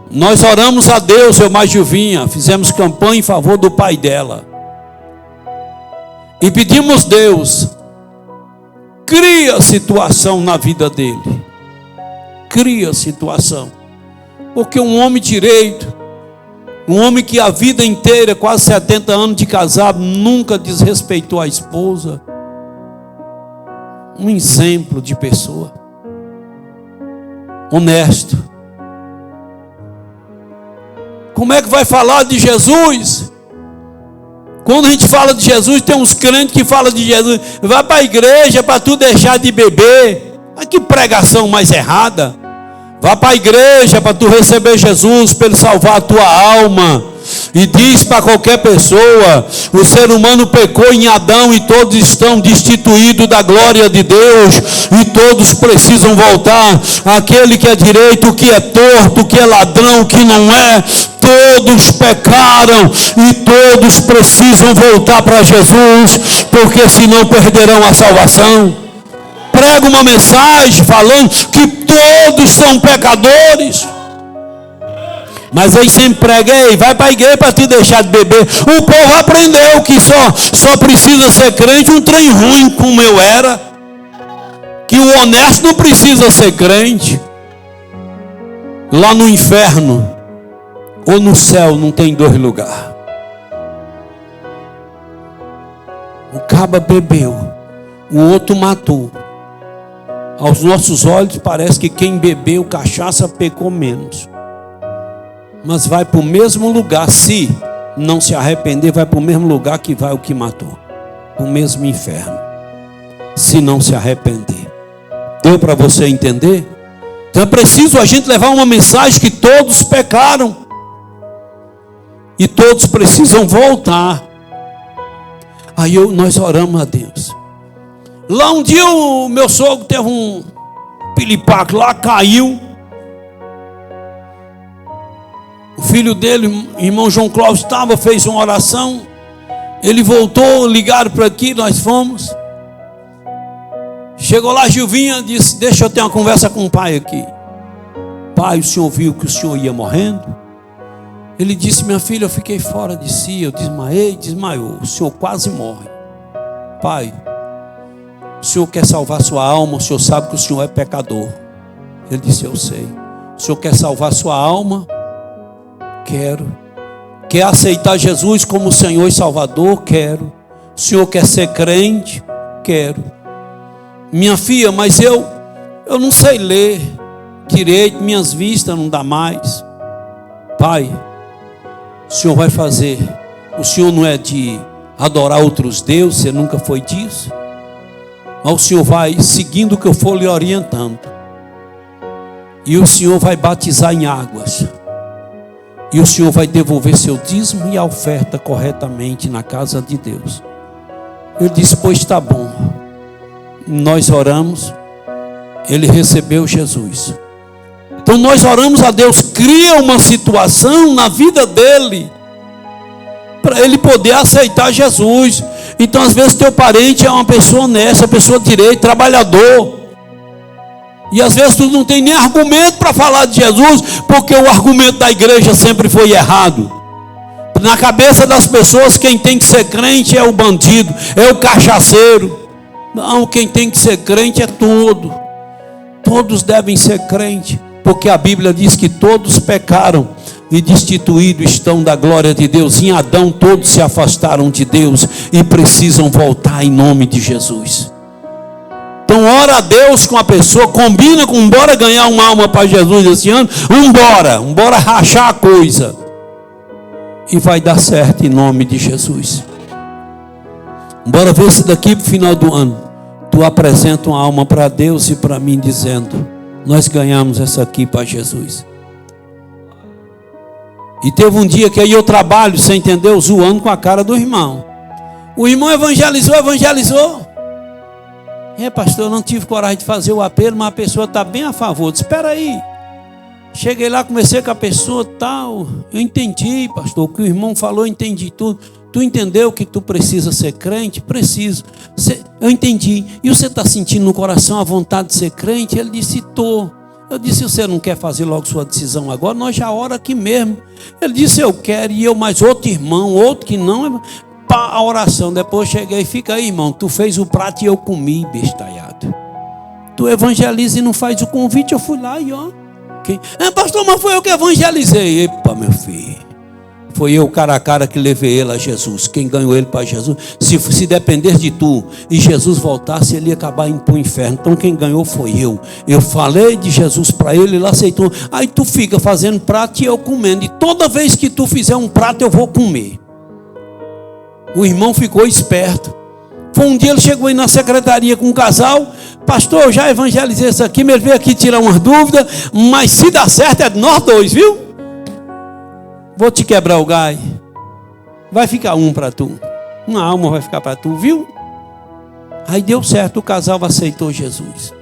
Nós oramos a Deus, eu mais Juvinha, fizemos campanha em favor do pai dela. E pedimos Deus, cria situação na vida dele. Cria situação. Porque um homem direito, um homem que a vida inteira, quase 70 anos de casado, nunca desrespeitou a esposa. Um exemplo de pessoa. Honesto. Como é que vai falar de Jesus? Quando a gente fala de Jesus, tem uns crentes que falam de Jesus. Vai para a igreja para tu deixar de beber. Mas que pregação mais errada. Vá para a igreja para tu receber Jesus, para ele salvar a tua alma. E diz para qualquer pessoa, o ser humano pecou em Adão e todos estão destituídos da glória de Deus. E todos precisam voltar. Aquele que é direito, o que é torto, o que é ladrão, o que não é. Todos pecaram e todos precisam voltar para Jesus, porque senão perderão a salvação. Prega uma mensagem falando que todos são pecadores. Mas aí sempre preguei, vai para a igreja para te deixar de beber. O povo aprendeu que só precisa ser crente um trem ruim como eu era. Que o honesto não precisa ser crente. Lá no inferno ou no céu não tem dois lugares. O caba bebeu, o outro matou. Aos nossos olhos parece que quem bebeu cachaça pecou menos. Mas vai para o mesmo lugar, se não se arrepender, vai para o mesmo lugar que vai o que matou. O mesmo inferno. Se não se arrepender. Deu para você entender? Então é preciso a gente levar uma mensagem que todos pecaram. E todos precisam voltar. Aí nós oramos a Deus. Lá um dia o meu sogro teve um pilipaco lá, caiu. O filho dele, irmão João Cláudio, fez uma oração. Ele voltou, ligaram para aqui, nós fomos. Chegou lá, Gilvinha disse, deixa eu ter uma conversa com o pai aqui. Pai, o senhor viu que o senhor ia morrendo? Ele disse: minha filha, eu fiquei fora de si, eu desmaiei, desmaiou, o senhor quase morre. Pai, o senhor quer salvar sua alma, o senhor sabe que o senhor é pecador. Ele disse: eu sei. O senhor quer salvar sua alma? Quero. Quer aceitar Jesus como Senhor e Salvador? Quero. O senhor quer ser crente? Quero. Minha filha, mas eu não sei ler direito, minhas vistas não dá mais. Pai, o senhor vai fazer. O senhor não é de adorar outros deuses, você nunca foi disso. Mas o senhor vai seguindo o que eu for lhe orientando. E o senhor vai batizar em águas. E o senhor vai devolver seu dízimo e a oferta corretamente na casa de Deus. Ele disse: pois está bom. Nós oramos. Ele recebeu Jesus. Então nós oramos a Deus, cria uma situação na vida dele, para ele poder aceitar Jesus. Então às vezes teu parente é uma pessoa honesta, pessoa direita, trabalhador. E às vezes tu não tem nem argumento para falar de Jesus, porque o argumento da igreja sempre foi errado. Na cabeça das pessoas, quem tem que ser crente é o bandido, é o cachaceiro. Não, quem tem que ser crente é todo. Todos devem ser crente, porque a Bíblia diz que todos pecaram e destituídos estão da glória de Deus. Em Adão todos se afastaram de Deus e precisam voltar em nome de Jesus. Então ora a Deus com a pessoa, combina com bora ganhar uma alma para Jesus esse ano, bora rachar a coisa. E vai dar certo em nome de Jesus. Bora ver se daqui para o final do ano tu apresenta uma alma para Deus e para mim, dizendo: nós ganhamos essa aqui para Jesus. E teve um dia que aí eu trabalho, você entendeu, zoando com a cara do irmão. O irmão evangelizou. Pastor, eu não tive coragem de fazer o apelo, mas a pessoa está bem a favor. Eu disse: espera aí. Cheguei lá, comecei com a pessoa tal. Eu entendi, pastor, o que o irmão falou, eu entendi tudo. Tu entendeu que tu precisa ser crente? Preciso. Eu entendi. E você está sentindo no coração a vontade de ser crente? Ele disse: estou. Eu disse: você não quer fazer logo sua decisão agora? Nós já ora aqui mesmo. Ele disse: eu quero. E eu mais outro irmão, outro que não. A oração. Depois eu cheguei: fica aí, irmão, tu fez o prato e eu comi, bestalhado. Tu evangeliza e não faz o convite. Eu fui lá e ó. Pastor, mas foi eu que evangelizei. Epa, meu filho, foi eu cara a cara que levei ele a Jesus. Quem ganhou ele para Jesus? Se depender de tu e Jesus voltasse, ele ia acabar indo para o inferno. Então quem ganhou foi eu. Eu falei de Jesus para ele, ele aceitou. Aí tu fica fazendo prato e eu comendo. E toda vez que tu fizer um prato eu vou comer. O irmão ficou esperto. Foi um dia, ele chegou aí na secretaria com um casal: pastor, eu já evangelizei isso aqui, mas ele veio aqui tirar umas dúvidas, mas se dá certo é de nós dois, viu? Vou te quebrar o gai. Vai ficar um para tu. Uma alma vai ficar para tu, viu? Aí deu certo, o casal aceitou Jesus.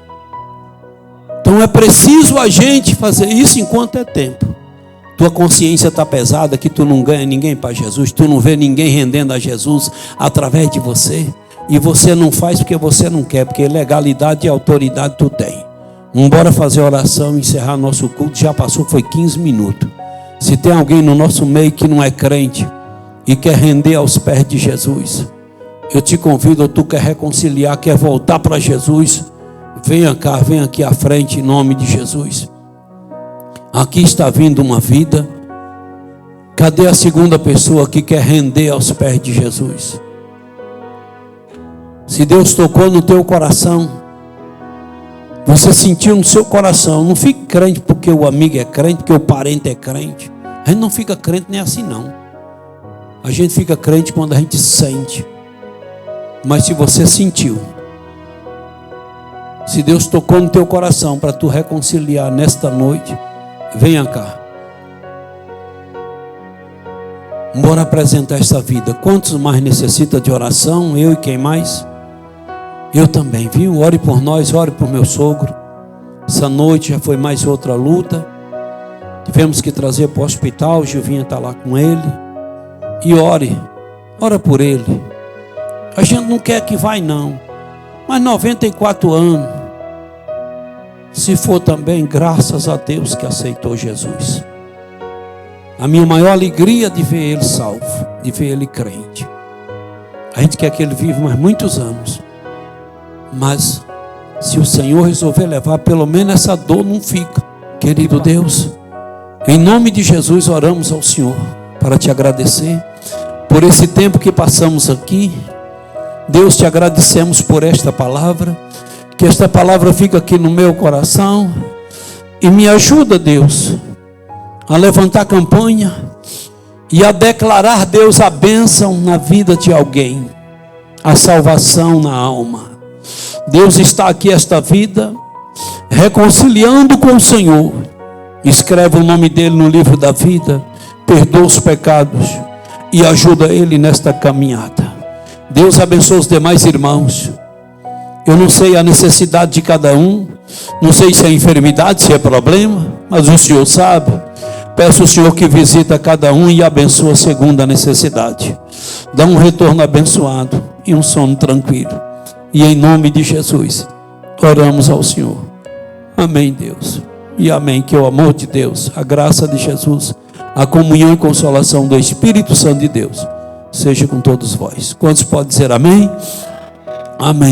Então é preciso a gente fazer isso enquanto é tempo. Tua consciência está pesada, que tu não ganha ninguém para Jesus, tu não vê ninguém rendendo a Jesus através de você, e você não faz porque você não quer, porque legalidade e autoridade tu tem. Bora fazer oração e encerrar nosso culto. Já passou, foi 15 minutos. Se tem alguém no nosso meio que não é crente e quer render aos pés de Jesus, eu te convido, ou tu quer reconciliar, quer voltar para Jesus, venha cá, venha aqui à frente em nome de Jesus. Aqui está vindo uma vida. Cadê a segunda pessoa que quer render aos pés de Jesus? Se Deus tocou no teu coração, você sentiu no seu coração, não fique crente porque o amigo é crente, porque o parente é crente. A gente não fica crente nem assim não. A gente fica crente quando a gente sente. Mas se você sentiu, se Deus tocou no teu coração para tu reconciliar nesta noite, venha cá. Bora apresentar essa vida. Quantos mais necessitam de oração? Eu e quem mais? Eu também, viu? Ore por nós, ore por meu sogro. Essa noite já foi mais outra luta. Tivemos que trazer para o hospital. Gilvinha está lá com ele. E ora por ele. A gente não quer que vai não, mas 94 anos. Se for também, graças a Deus que aceitou Jesus. A minha maior alegria de ver ele salvo, de ver ele crente. A gente quer que ele viva mais muitos anos. Mas se o Senhor resolver levar, pelo menos essa dor não fica. Querido Deus, em nome de Jesus oramos ao Senhor para te agradecer por esse tempo que passamos aqui. Deus, te agradecemos por esta palavra. Que esta palavra fique aqui no meu coração. E me ajuda, Deus, a levantar campanha e a declarar, Deus, a bênção na vida de alguém, a salvação na alma. Deus, está aqui esta vida reconciliando com o Senhor. Escreve o nome dele no livro da vida, perdoa os pecados e ajuda ele nesta caminhada. Deus abençoe os demais irmãos. Eu não sei a necessidade de cada um, não sei se é enfermidade, se é problema, mas o Senhor sabe. Peço ao Senhor que visita cada um e abençoa segundo a necessidade. Dá um retorno abençoado e um sono tranquilo. E em nome de Jesus, oramos ao Senhor. Amém, Deus. E amém. Que o amor de Deus, a graça de Jesus, a comunhão e consolação do Espírito Santo de Deus seja com todos vós. Quantos podem dizer amém? Amém.